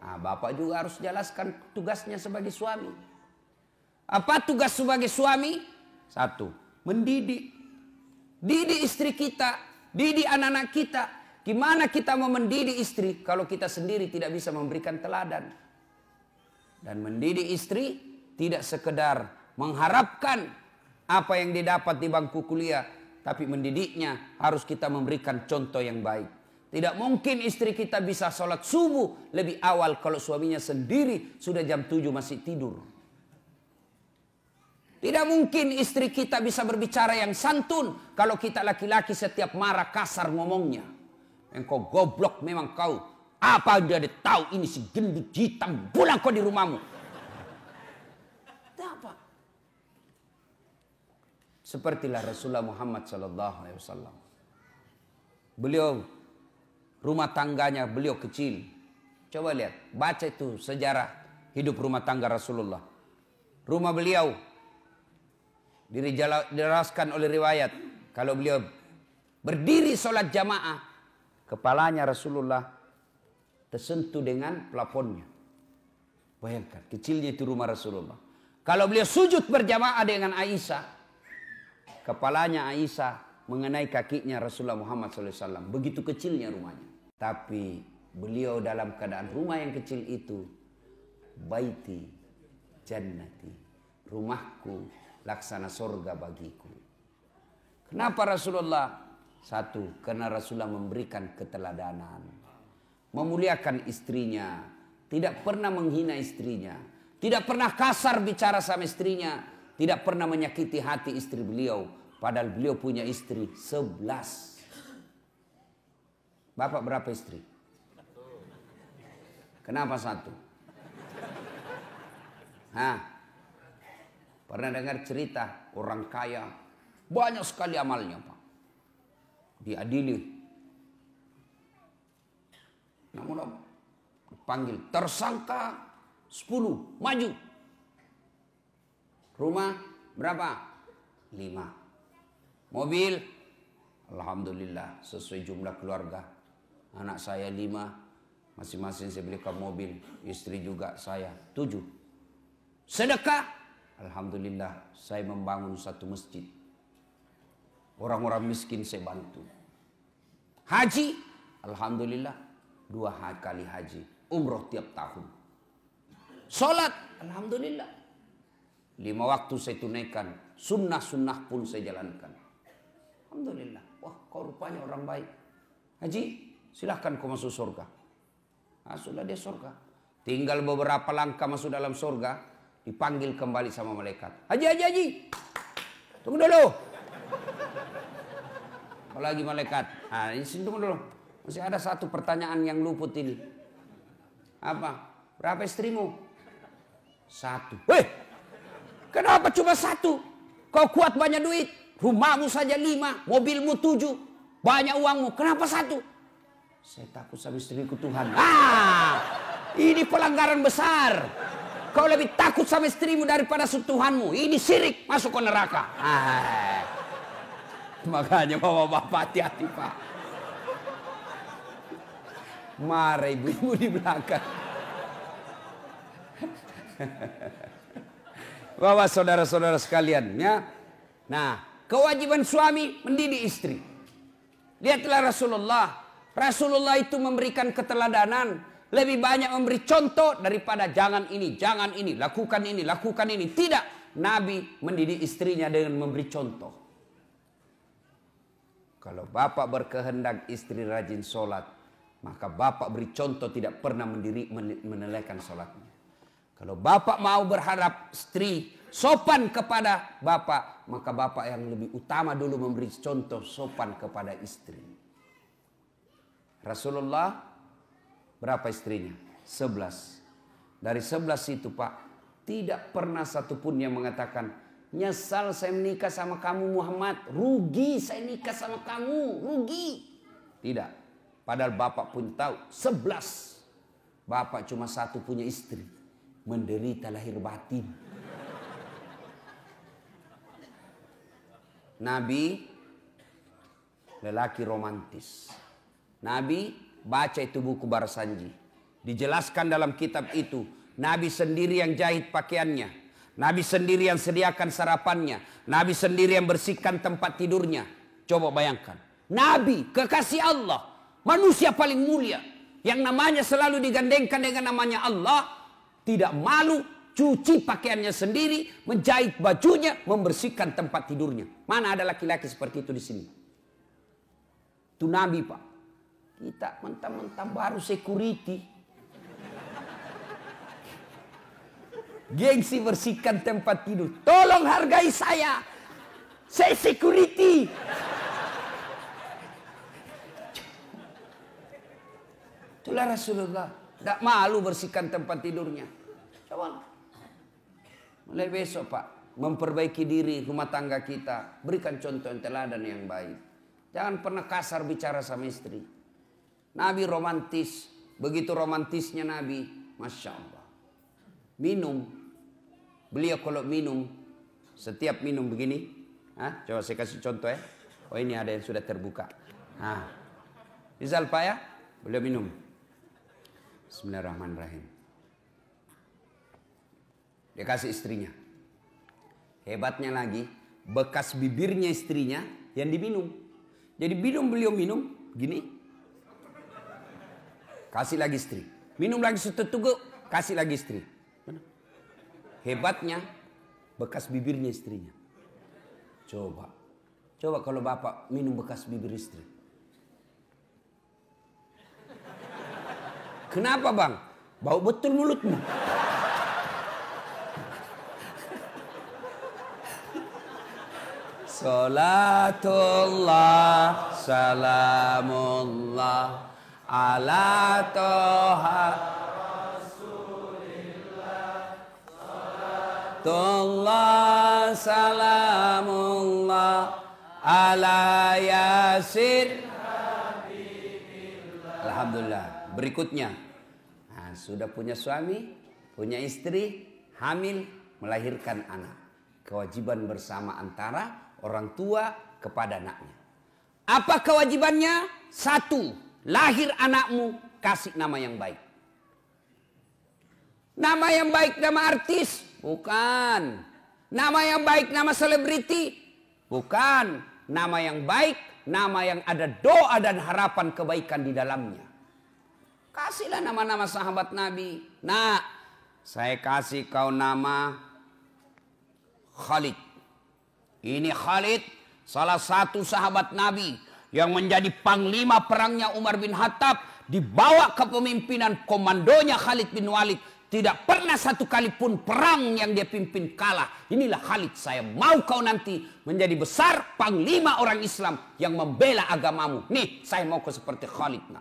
Nah, bapak juga harus jelaskan tugasnya sebagai suami. Apa tugas sebagai suami? Satu, mendidik. Didik istri kita, didik anak-anak kita. Gimana kita mau mendidik istri kalau kita sendiri tidak bisa memberikan teladan? Dan mendidik istri tidak sekedar mengharapkan apa yang didapat di bangku kuliah. Tapi mendidiknya harus kita memberikan contoh yang baik. Tidak mungkin istri kita bisa sholat subuh lebih awal kalau suaminya sendiri sudah jam 7 masih tidur. Tidak mungkin istri kita bisa berbicara yang santun kalau kita laki-laki setiap marah kasar ngomongnya. Engkau goblok memang kau. Apa dia tahu ini si gendut hitam, pulang kau di rumahmu. Apa? Sepertilah Rasulullah Muhammad SAW. Beliau rumah tangganya beliau kecil. Coba lihat, baca itu sejarah hidup rumah tangga Rasulullah. Rumah beliau dijelaskan oleh riwayat kalau beliau berdiri sholat jamaah, kepalanya Rasulullah tersentuh dengan plafonnya. Bayangkan, kecilnya itu rumah Rasulullah. Kalau beliau sujud berjamaah dengan Aisyah, kepalanya Aisyah mengenai kakinya Rasulullah Muhammad SAW. Begitu kecilnya rumahnya. Tapi beliau dalam keadaan rumah yang kecil itu, baiti jannati, rumahku laksana surga bagiku. Kenapa Rasulullah? Satu, karena Rasulullah memberikan keteladanan. Memuliakan istrinya, tidak pernah menghina istrinya, tidak pernah kasar bicara sama istrinya, tidak pernah menyakiti hati istri beliau, padahal beliau punya istri 11. Bapak berapa istri? Kenapa satu? Hah? Pernah dengar cerita orang kaya banyak sekali amalnya Pak, diadili. Namun panggil tersangka 10 maju. Rumah berapa? 5. Mobil alhamdulillah sesuai jumlah keluarga. Anak saya 5, masing-masing saya belikan mobil, istri juga saya 7. Sedekah alhamdulillah saya membangun satu masjid. Orang-orang miskin saya bantu. Haji alhamdulillah 2 kali haji, umroh tiap tahun. Sholat, alhamdulillah 5 waktu saya tunaikan, sunnah-sunnah pun saya jalankan. Alhamdulillah. Wah, kau rupanya orang baik. Haji, silahkan kau masuk surga. Nah, sudah dia surga. Tinggal beberapa langkah masuk dalam surga, dipanggil kembali sama malaikat. Haji, haji, haji. Tunggu dulu. Apalagi malaikat. Nah, ini tunggu dulu. Masih ada satu pertanyaan yang luput ini. Apa? Berapa istrimu? 1. Weh, kenapa cuma 1? Kau kuat banyak duit. Rumahmu saja 5, mobilmu 7, banyak uangmu. Kenapa 1? Saya takut sama istriku Tuhan. Ini pelanggaran besar. Kau lebih takut sama istrimu daripada Tuhanmu. Ini syirik, masuk ke neraka. Makanya bapak-bapak hati-hati Pak. Marah ibu-ibu di belakang. Bapak saudara-saudara sekalian ya. Nah, kewajiban suami mendidik istri. Lihatlah Rasulullah. Rasulullah itu memberikan keteladanan. Lebih banyak memberi contoh daripada jangan ini, lakukan ini, lakukan ini. Tidak. Nabi mendidik istrinya dengan memberi contoh. Kalau bapak berkehendak istri rajin sholat, maka bapak beri contoh tidak pernah menelehkan sholatnya. Kalau bapak mau berharap istri sopan kepada bapak, maka bapak yang lebih utama dulu memberi contoh sopan kepada istri. Rasulullah berapa istrinya? 11. Dari 11 itu Pak, tidak pernah satupun yang mengatakan, nyesal saya menikah sama kamu Muhammad, rugi saya nikah sama kamu, rugi. Tidak. Padahal bapak pun tahu 11. Bapak cuma satu punya istri, menderita lahir batin. Nabi lelaki romantis. Nabi baca itu buku Barsanji. Dijelaskan dalam kitab itu, Nabi sendiri yang jahit pakaiannya, Nabi sendiri yang sediakan sarapannya, Nabi sendiri yang bersihkan tempat tidurnya. Coba bayangkan, Nabi kekasih Allah, manusia paling mulia, yang namanya selalu digandengkan dengan namanya Allah, tidak malu cuci pakaiannya sendiri, menjahit bajunya, membersihkan tempat tidurnya. Mana ada laki-laki seperti itu di sini? Itu Nabi Pak. Kita mentang-mentang baru security, gengsi bersihkan tempat tidur. Tolong hargai saya security. Itulah Rasulullah. Tidak malu bersihkan tempat tidurnya. Coba. Mulai besok Pak, memperbaiki diri rumah tangga kita. Berikan contoh yang teladan yang baik. Jangan pernah kasar bicara sama istri. Nabi romantis. Begitu romantisnya Nabi. Masya Allah. Minum. Beliau kalau minum, setiap minum begini. Coba saya kasih contoh ya. Oh ini ada yang sudah terbuka. Misal Pak ya, beliau minum. Bismillahirrahmanirrahim. Dia kasih istrinya. Hebatnya lagi, bekas bibirnya istrinya yang diminum. Jadi beliau minum gini. Kasih lagi istri. Minum lagi setetuk, kasih lagi istri. Hebatnya bekas bibirnya istrinya. Coba kalau bapak minum bekas bibir istri. Kenapa bang? Bau betul mulutmu. Salatullah, salamullah ala toha Salatullah, salamullah ala yasin. Alhamdulillah. Berikutnya, sudah punya suami, punya istri, hamil, melahirkan anak. Kewajiban bersama antara orang tua kepada anaknya. Apa kewajibannya? 1, lahir anakmu, kasih nama yang baik. Nama yang baik nama artis? Bukan. Nama yang baik nama selebriti? Bukan. Nama yang baik, nama yang ada doa dan harapan kebaikan di dalamnya. Kasihlah nama-nama sahabat Nabi. Nah, saya kasih kau nama Khalid. Ini Khalid, salah satu sahabat Nabi yang menjadi panglima perangnya Umar bin Khattab, dibawa kepemimpinan komandonya Khalid bin Walid. Tidak pernah satu kali pun perang yang dia pimpin kalah. Inilah Khalid, saya mau kau nanti menjadi besar panglima orang Islam yang membela agamamu. Nih, saya mau kau seperti Khalid. Nah,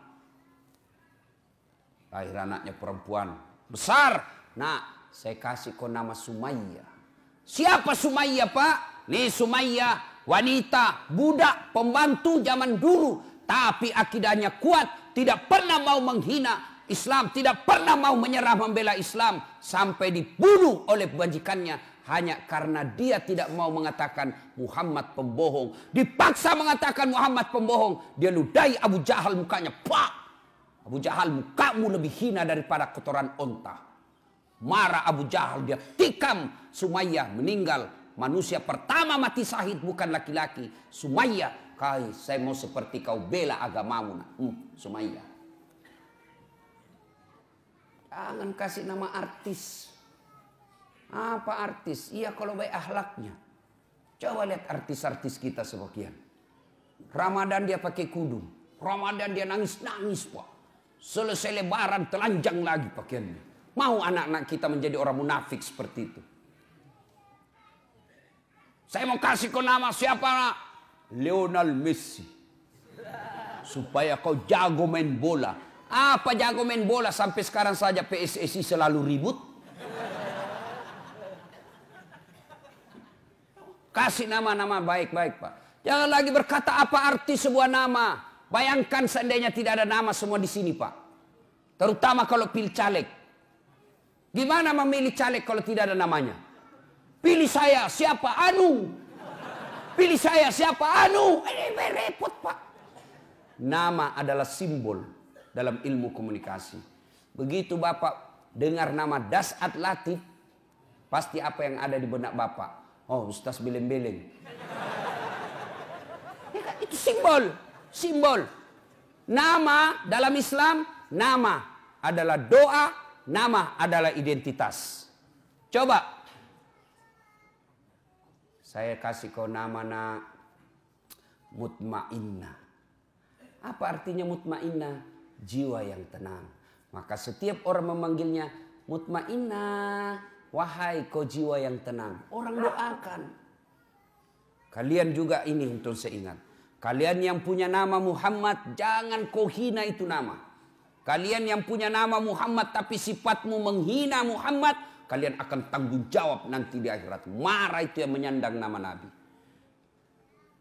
lahir anaknya perempuan besar. Nah, saya kasih kau nama Sumayyah. Siapa Sumayyah Pak? Nih Sumayyah, wanita, budak, pembantu zaman dulu. Tapi akidahnya kuat, tidak pernah mau menghina Islam, tidak pernah mau menyerah membela Islam. Sampai dibunuh oleh majikannya hanya karena dia tidak mau mengatakan Muhammad pembohong. Dipaksa mengatakan Muhammad pembohong. Dia ludahi Abu Jahal mukanya. Pak! Abu Jahal, mukamu lebih hina daripada kotoran onta. Marah Abu Jahal, dia tikam Sumayyah, meninggal. Manusia pertama mati syahid bukan laki-laki. Sumayyah, saya mau seperti kau bela agamamu. Sumayyah. Jangan kasih nama artis. Apa artis? Iya kalau baik akhlaknya. Coba lihat artis-artis kita sebagian. Ramadan dia pakai kudung. Ramadan dia nangis-nangis, Pak. Selesai lebaran telanjang lagi pakaiannya. Mau anak-anak kita menjadi orang munafik seperti itu? Saya mau kasih kau nama siapa, nak? Lionel Messi. Supaya kau jago main bola. Apa jago main bola? Sampai sekarang saja PSSI selalu ribut. Kasih nama-nama baik-baik, Pak. Jangan lagi berkata apa arti sebuah nama. Bayangkan seandainya tidak ada nama semua di sini, Pak. Terutama kalau pilih caleg. Gimana memilih caleg kalau tidak ada namanya? Pilih saya, siapa? Anu. Pilih saya, siapa? Anu. Ini repot, Pak. Nama adalah simbol dalam ilmu komunikasi. Begitu Bapak dengar nama Dasat Latif, pasti apa yang ada di benak Bapak? Oh, Ustaz beleng-beleng. Ya kan? Itu simbol. Simbol. Nama dalam Islam, nama adalah doa, nama adalah identitas. Coba. Saya kasih kau nama, nak. Mutmainnah. Apa artinya mutmainnah? Jiwa yang tenang. Maka setiap orang memanggilnya mutmainnah. Wahai kau jiwa yang tenang. Orang doakan. Kalian juga ini untuk saya ingat. Kalian yang punya nama Muhammad, jangan kau hina itu nama. Kalian yang punya nama Muhammad tapi sifatmu menghina Muhammad, kalian akan tanggung jawab nanti di akhirat. Marah itu yang menyandang nama Nabi.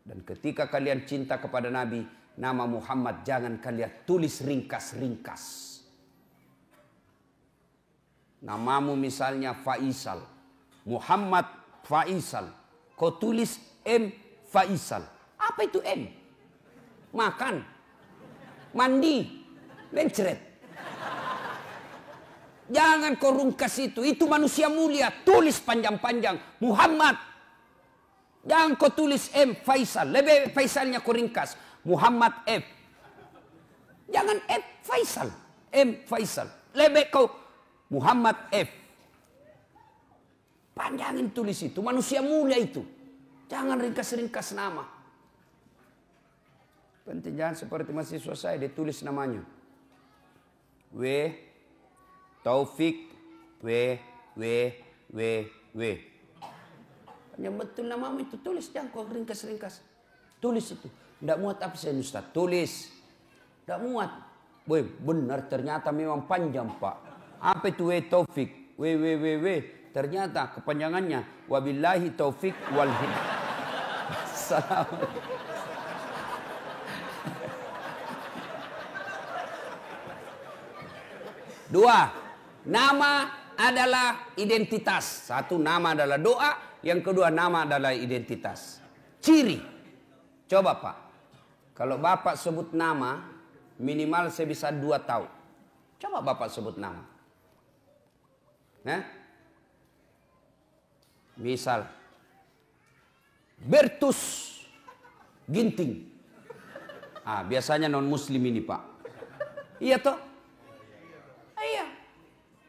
Dan ketika kalian cinta kepada Nabi, nama Muhammad jangan kalian tulis ringkas-ringkas. Namamu misalnya Faisal. Muhammad Faisal. Kau tulis M Faisal. Apa itu M? Makan. Mandi. Mencret. Jangan kau rungkas itu. Itu manusia mulia. Tulis panjang-panjang. Muhammad. Jangan kau tulis M Faisal. Lebih Faisalnya kau ringkas. Muhammad F. Jangan F Faisal. M Faisal. Lebih kau Muhammad F. Panjangin tulis itu. Manusia mulia itu. Jangan ringkas-ringkas nama. Penting jangan seperti mahasiswa saya. Dia tulis namanya. W. Taufik. W. Yang betul namamu itu tulis. Jangan kau ringkas-ringkas. Tulis itu. Tidak muat apa saya Ustaz. Tulis. Tidak muat. Weh, benar ternyata memang panjang, Pak. Apa itu W Taufik? W. Ternyata kepanjangannya wabillahi taufik wal hidayah. Assalamualaikum. Dua, nama adalah identitas. Satu, nama adalah doa. Yang kedua, nama adalah identitas. Ciri. Coba Pak. Kalau Bapak sebut nama, minimal saya bisa 2 tahu. Coba Bapak sebut nama. Misal Bertus Ginting. Biasanya non muslim ini, Pak. Iya toh? Iya.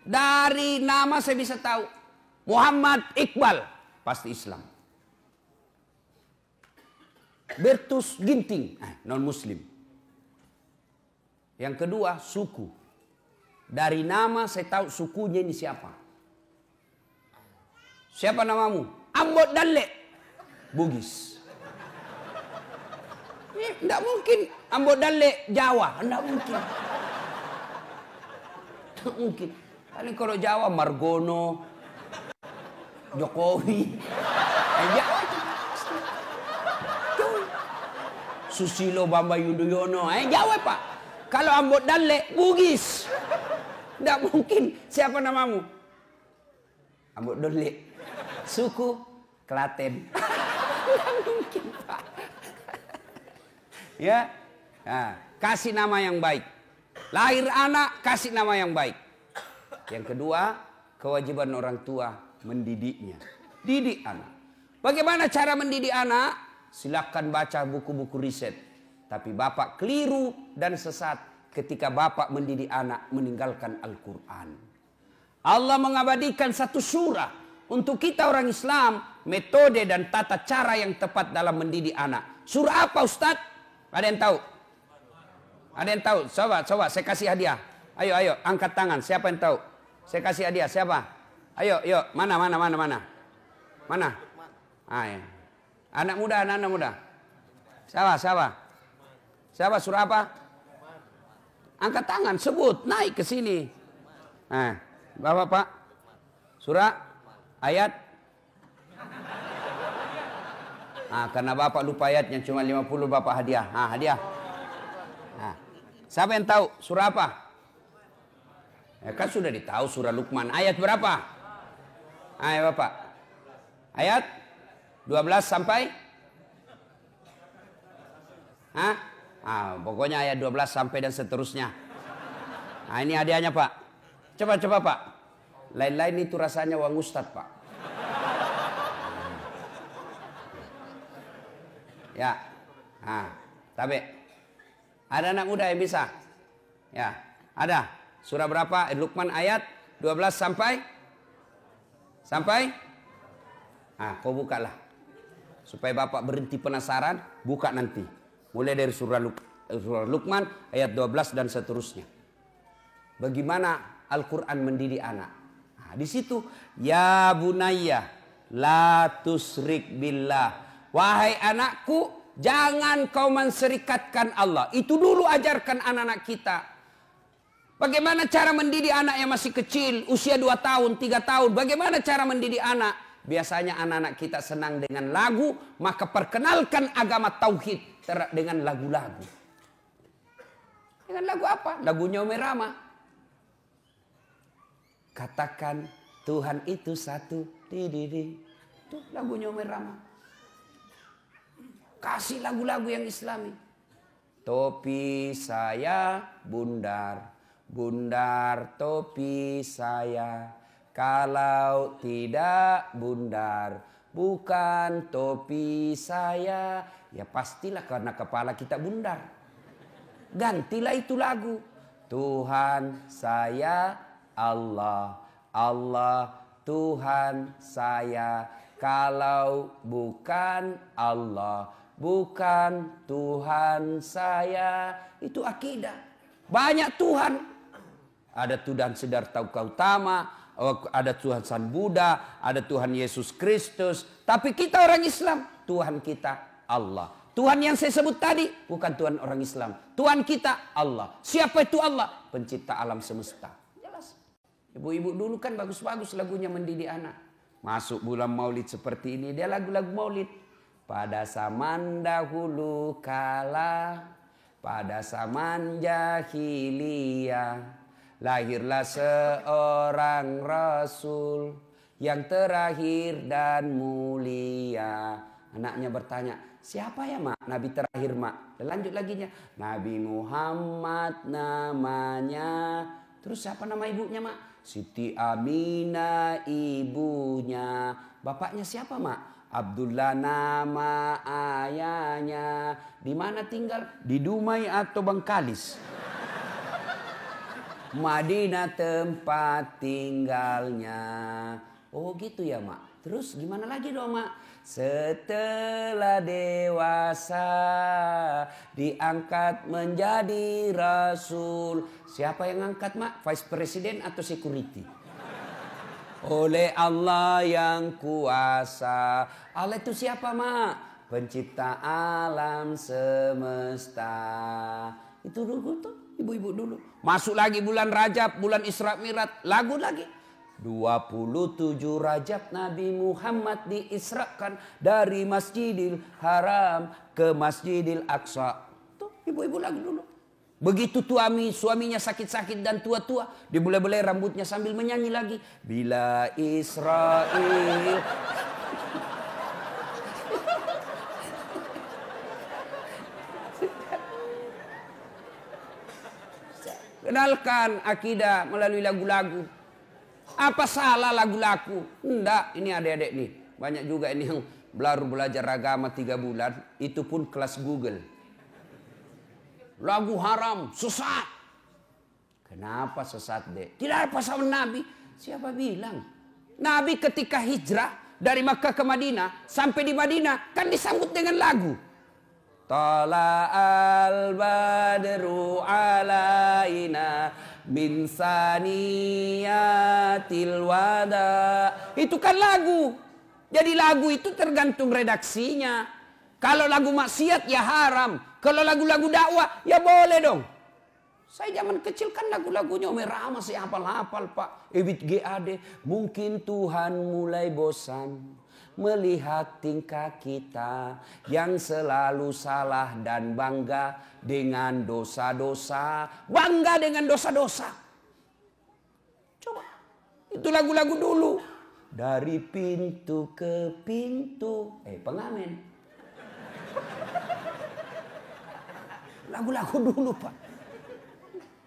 Dari nama saya bisa tahu. Muhammad Iqbal pasti Islam. Bertus Ginting non muslim. Yang kedua suku. Dari nama saya tahu sukunya ini siapa. Siapa namamu? Ambot Dalle. Bugis. Tidak mungkin Ambot Dalle Jawa. Tidak mungkin. Tidak mungkin. Paling kalau Jawa Margono, Jokowi. Jawa itu. Susilo Bambang Yudhoyono. Jawa Pak. Kalau Ambot Dalle Bugis. Tidak mungkin. Siapa namamu? Ambot Dalle. Suku Klaten. Tidak mungkin, Pak. Ya. Nah, kasih nama yang baik. Lahir anak, kasih nama yang baik. Yang kedua, kewajiban orang tua mendidiknya. Didik anak. Bagaimana cara mendidik anak? Silakan baca buku-buku riset. Tapi Bapak keliru dan sesat ketika Bapak mendidik anak meninggalkan Al-Quran. Allah mengabadikan satu surah. Untuk kita orang Islam, metode dan tata cara yang tepat dalam mendidik anak. Surah apa Ustadz? Ada yang tahu? Ada yang tahu? Coba saya kasih hadiah. Ayo, angkat tangan. Siapa yang tahu? Saya kasih hadiah. Siapa? Ayo, mana? Ayo. Anak muda. Siapa surah apa? Angkat tangan, sebut, naik ke sini. Nah, Bapak, surah ayat. Karena Bapak lupa ayatnya cuma 50, Bapak hadiah. Hadiah. Siapa yang tahu surah apa? Ya kan sudah ditahu surah Luqman. Ayat berapa? Ayo Bapak. Ayat 12 sampai? Pokoknya ayat 12 sampai dan seterusnya. Ini hadiahnya Pak. Coba Pak. Lain-lain itu rasanya uang Ustadz Pak. Ya. Tapi ada anak muda yang bisa? Ya, ada. Surah berapa? Luqman ayat 12 sampai? Kau bukalah. Supaya Bapak berhenti penasaran, buka nanti. Mulai dari surah Luqman ayat 12 dan seterusnya. Bagaimana Al-Quran mendidik anak? Di situ, ya bunayya la tusrik billah. Wahai anakku, jangan kau menserikatkan Allah. Itu dulu ajarkan anak-anak kita. Bagaimana cara mendidik anak yang masih kecil, usia 2 tahun, 3 tahun. Bagaimana cara mendidik anak? Biasanya anak-anak kita senang dengan lagu, maka perkenalkan agama tauhid dengan lagu-lagu. Dengan lagu apa? Lagunya Umi Rama. Katakan Tuhan itu satu. Itu lagunya Umi Rama. Kasih lagu-lagu yang islami. Topi saya bundar, bundar topi saya. Kalau tidak bundar, bukan topi saya. Ya pastilah karena kepala kita bundar. Gantilah itu lagu. Tuhan saya Allah, Allah Tuhan saya. Kalau bukan Allah, bukan Tuhan saya. Itu akidah. Banyak Tuhan. Ada Tuhan Siddhartha Gautama, ada Tuhan Sang Buddha, ada Tuhan Yesus Kristus. Tapi kita orang Islam, Tuhan kita Allah. Tuhan yang saya sebut tadi bukan Tuhan orang Islam. Tuhan kita Allah. Siapa itu Allah? Pencipta alam semesta. Jelas. Ibu-ibu dulu kan bagus-bagus lagunya mendidik anak. Masuk bulan Maulid seperti ini, dia lagu-lagu Maulid. Pada zaman dahulu kala, pada zaman jahiliyah, lahirlah seorang Rasul yang terakhir dan mulia. Anaknya bertanya, siapa ya mak? Nabi terakhir mak. Dan lanjut laginya, Nabi Muhammad namanya. Terus siapa nama ibunya mak? Siti Aminah ibunya. Bapaknya siapa mak? Abdullah nama ayahnya. Di mana tinggal? Di Dumai atau Bangkalis? Madinah tempat tinggalnya. Oh gitu ya mak. Terus gimana lagi dong mak? Setelah dewasa diangkat menjadi rasul. Siapa yang angkat mak? Vice President atau security? Oleh Allah yang kuasa. Allah itu siapa mak? Pencipta alam semesta. Itu dulu tuh ibu-ibu dulu. Masuk lagi bulan Rajab, bulan Isra Mi'raj, lagu lagi. 27 Rajab Nabi Muhammad diisrakan dari Masjidil Haram ke Masjidil Aqsa. Tuh ibu-ibu lagu dulu. Begitu suaminya sakit-sakit dan tua-tua, dibelai-belai rambutnya sambil menyanyi lagi. Bila Israel. Kenalkan akidah melalui lagu-lagu. Apa salah lagu-lagu? Enggak, ini adik-adik nih. Banyak juga ini yang baru belajar agama 3 bulan. Itu pun kelas Google. Lagu haram, sesat. Kenapa sesat dek? Tidak ada pasal Nabi. Siapa bilang? Nabi ketika hijrah dari Makkah ke Madinah. Sampai di Madinah kan disambut dengan lagu. Tala al-badru alaina min saniyatil wada. Itu kan lagu. Jadi lagu itu tergantung redaksinya. Kalau lagu maksiat ya haram. Kalau lagu-lagu dakwah ya boleh dong. Saya zaman kecil kan lagu-lagunya Umi Rahma masih hafal-hafal Pak. Ebit GAD. Mungkin Tuhan mulai bosan melihat tingkah kita yang selalu salah dan bangga dengan dosa-dosa. Bangga dengan dosa-dosa. Coba. Itu lagu-lagu dulu. Dari pintu ke pintu. Pengamen. Lagu-lagu dulu Pak.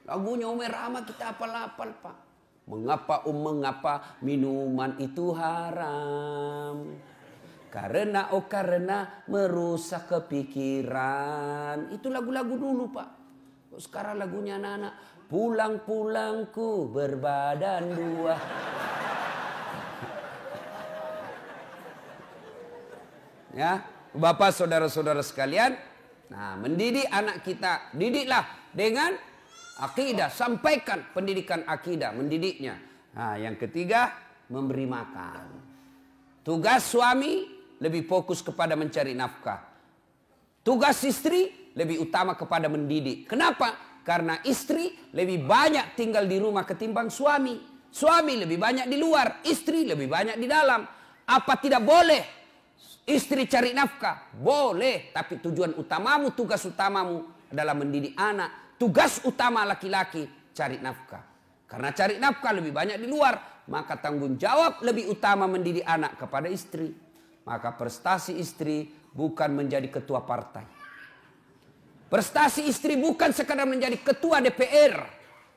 Lagunya Umi Rahma kita hafal-hafal Pak. Mengapa minuman itu haram? Karena merusak kepikiran. Itu lagu-lagu dulu Pak. Sekarang lagunya anak-anak. Pulang-pulangku berbadan dua. Ya, Bapak saudara-saudara sekalian. Nah, mendidik anak kita. Didiklah dengan akidah, sampaikan pendidikan akidah, mendidiknya. Nah, yang ketiga, memberi makan. Tugas suami lebih fokus kepada mencari nafkah. Tugas istri lebih utama kepada mendidik. Kenapa? Karena istri lebih banyak tinggal di rumah ketimbang suami. Suami lebih banyak di luar, istri lebih banyak di dalam. Apa tidak boleh istri cari nafkah? Boleh, tapi tujuan utamamu, tugas utamamu adalah mendidik anak. Tugas utama laki-laki cari nafkah. Karena cari nafkah lebih banyak di luar, maka tanggung jawab lebih utama mendidik anak kepada istri. Maka prestasi istri bukan menjadi ketua partai. Prestasi istri bukan sekadar menjadi ketua DPR.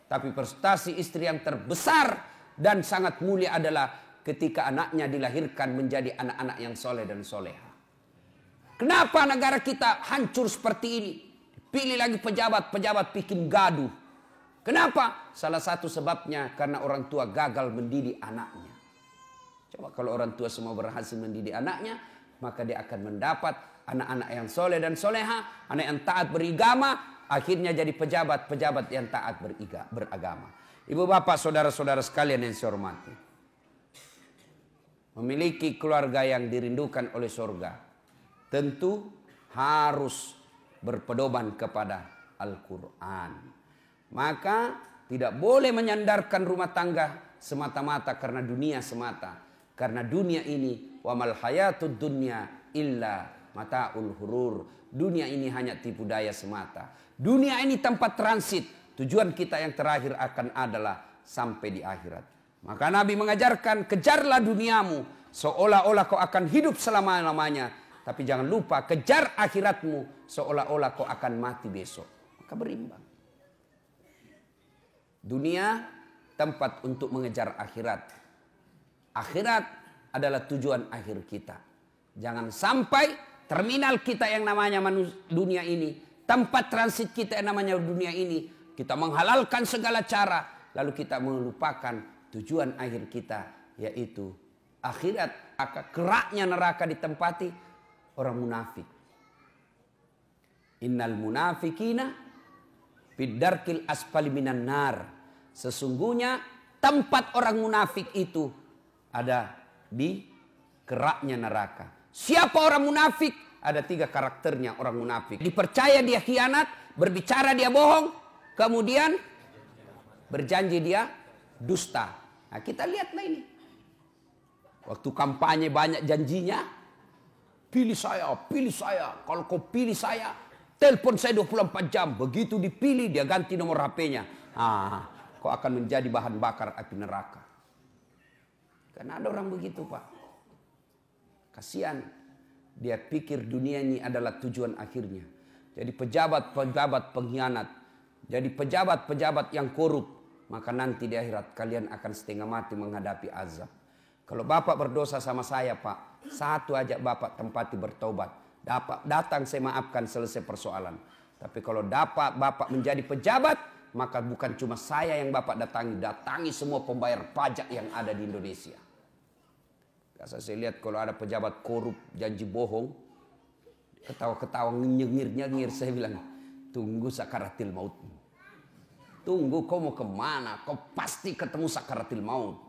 Tapi prestasi istri yang terbesar dan sangat mulia adalah ketika anaknya dilahirkan menjadi anak-anak yang soleh dan soleha. Kenapa negara kita hancur seperti ini? Pilih lagi pejabat bikin gaduh. Kenapa? Salah satu sebabnya karena orang tua gagal mendidik anaknya. Coba kalau orang tua semua berhasil mendidik anaknya, maka dia akan mendapat anak-anak yang soleh dan soleha, anak yang taat beragama, akhirnya jadi pejabat yang taat beragama. Ibu bapak saudara-saudara sekalian yang saya hormati. Memiliki keluarga yang dirindukan oleh surga, tentu harus berpedoman kepada Al-Quran. Maka tidak boleh menyandarkan rumah tangga semata-mata karena dunia semata. Karena dunia ini wa mal hayatud dunya illa mataul hurur. Dunia ini hanya tipu daya semata. Dunia ini tempat transit. Tujuan kita yang terakhir akan adalah sampai di akhirat. Maka Nabi mengajarkan, kejarlah duniamu seolah-olah kau akan hidup selama-lamanya. Tapi jangan lupa kejar akhiratmu seolah-olah kau akan mati besok. Maka berimbang. Dunia tempat untuk mengejar akhirat. Akhirat adalah tujuan akhir kita. Jangan sampai terminal kita yang namanya dunia ini, tempat transit kita yang namanya dunia ini, kita menghalalkan segala cara, lalu kita melupakan tujuan akhir kita, yaitu akhirat. Maka keraknya neraka ditempati orang munafik. Innal munafikina fid-darkil asfali minan nar. Sesungguhnya tempat orang munafik itu ada di keraknya neraka. Siapa orang munafik? Ada 3 karakternya orang munafik. Dipercaya dia khianat, berbicara dia bohong, kemudian berjanji dia dusta. Nah, kita lihatlah ini. Waktu kampanye banyak janjinya, pilih saya. Kalau kau pilih saya, telepon saya 24 jam. Begitu dipilih, dia ganti nomor HP-nya. Kau akan menjadi bahan bakar api neraka. Karena ada orang begitu, Pak. Kasihan. Dia pikir dunia ini adalah tujuan akhirnya. Jadi pejabat-pejabat pengkhianat. Jadi pejabat-pejabat yang korup. Maka nanti di akhirat kalian akan setengah mati menghadapi azab. Kalau Bapak berdosa sama saya, Pak, satu aja Bapak tempati bertobat. Datang saya maafkan, selesai persoalan. Tapi kalau Bapak menjadi pejabat, maka bukan cuma saya yang Bapak datangi semua pembayar pajak yang ada di Indonesia. Saya lihat kalau ada pejabat korup, janji bohong, Ketawa-ketawa, nyengir-nyengir. Saya bilang, tunggu sakaratil maut. Tunggu, kau mau kemana? Kau pasti ketemu sakaratil maut.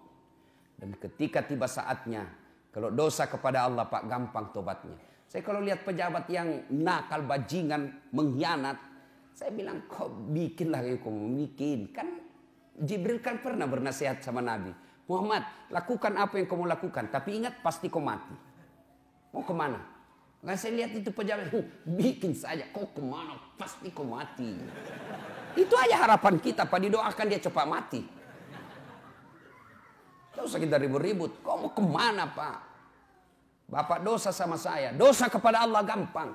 Dan ketika tiba saatnya, kalau dosa kepada Allah Pak, gampang tobatnya. Saya kalau lihat pejabat yang nakal, bajingan, mengkhianat, saya bilang, kau bikinlah yang kau mau bikin. Kan Jibril kan pernah bernasihat sama Nabi. Muhammad, lakukan apa yang kau mau lakukan. Tapi ingat, pasti kau mati. Mau kemana? Nah, saya lihat itu pejabat, bikin saja. Kau kemana? Pasti kau mati. Itu aja harapan kita, Pak. Didoakan dia cepat mati. Tidak usah kita ribut-ribut. Kau mau kemana, Pak? Bapak dosa sama saya. Dosa kepada Allah gampang.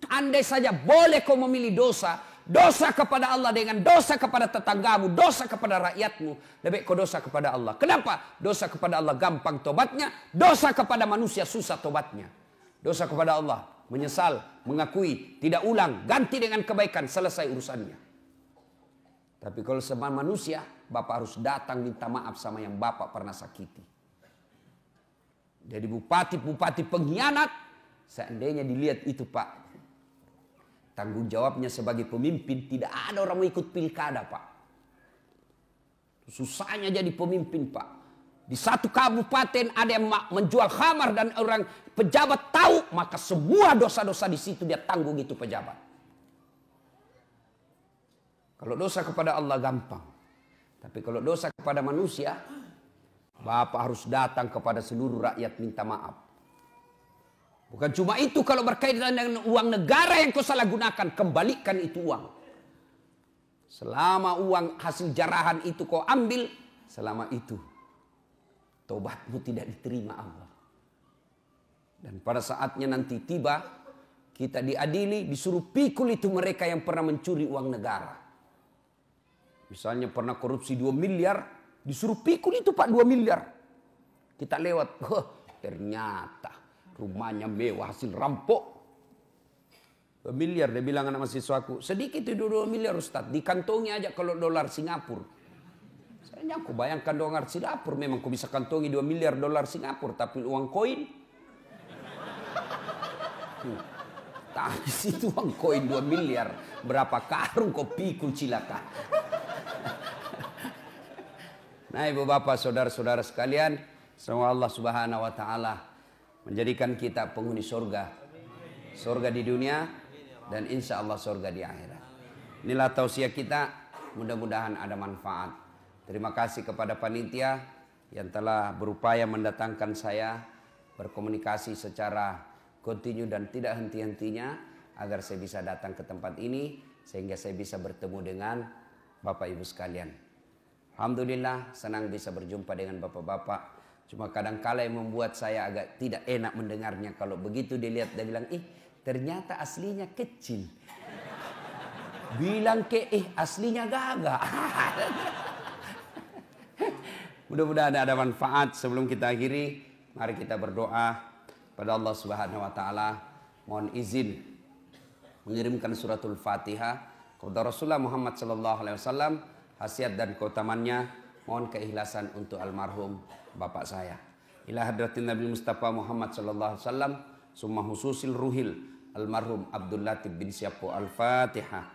Andai saja boleh kau memilih dosa. Dosa kepada Allah dengan dosa kepada tetanggamu. Dosa kepada rakyatmu. Lebih kau dosa kepada Allah. Kenapa? Dosa kepada Allah gampang tobatnya. Dosa kepada manusia susah tobatnya. Dosa kepada Allah. Menyesal, mengakui, tidak ulang, ganti dengan kebaikan, selesai urusannya. Tapi kalau sama manusia, Bapak harus datang minta maaf sama yang Bapak pernah sakiti. Jadi bupati-bupati pengkhianat, seandainya dilihat itu Pak, tanggung jawabnya sebagai pemimpin, tidak ada orang mau ikut pilkada Pak. Susahnya jadi pemimpin Pak. Di satu kabupaten ada yang menjual khamar dan orang pejabat tahu, maka semua dosa-dosa di situ dia tanggung itu pejabat. Kalau dosa kepada Allah gampang. Tapi kalau dosa kepada manusia, Bapak harus datang kepada seluruh rakyat minta maaf. Bukan cuma itu, kalau berkaitan dengan uang negara yang kau salah gunakan, kembalikan itu uang. Selama uang hasil jarahan itu kau ambil, selama itu tobatmu tidak diterima Allah. Dan pada saatnya nanti tiba, kita diadili, disuruh pikul itu mereka yang pernah mencuri uang negara. Misalnya pernah korupsi 2 miliar, disuruh pikul itu Pak 2 miliar. Kita lewat, ternyata rumahnya mewah hasil rampok. 2 miliar, dia bilang anak mahasiswaku, sedikit itu 2 miliar Ustaz, dikantongi aja kalau dolar Singapura. Saya aku bayangkan dolar Singapura, memang aku bisa kantongi 2 miliar dolar Singapura, tapi uang koin. Tapi situ uang koin 2 miliar, berapa karung kau pikul cilaka. Nah ibu bapak saudara-saudara sekalian, semoga Allah subhanahu wa ta'ala menjadikan kita penghuni surga. Surga di dunia dan insya Allah surga di akhirat. Inilah tausiah kita, mudah-mudahan ada manfaat. Terima kasih kepada panitia yang telah berupaya mendatangkan saya berkomunikasi secara kontinu dan tidak henti-hentinya agar saya bisa datang ke tempat ini sehingga saya bisa bertemu dengan Bapak Ibu sekalian. Alhamdulillah senang bisa berjumpa dengan bapak-bapak. Cuma kadang-kala yang membuat saya agak tidak enak mendengarnya. Kalau begitu dilihat, dia bilang, ternyata aslinya kecil. Bilang aslinya gagah. Mudah-mudahan ada manfaat. Sebelum kita akhiri, mari kita berdoa pada Allah Subhanahu wa taala. Mohon izin mengirimkan suratul Fatihah kepada Rasulullah Muhammad sallallahu alaihi wasallam, khasiat dan keutamannya. Mohon keikhlasan untuk almarhum bapak saya. Ila hadratin Nabi Mustafa Muhammad sallallahu alaihi wasallam, summa hususil ruhil almarhum Abdul Latif bin Syappo. Al-Fatihah.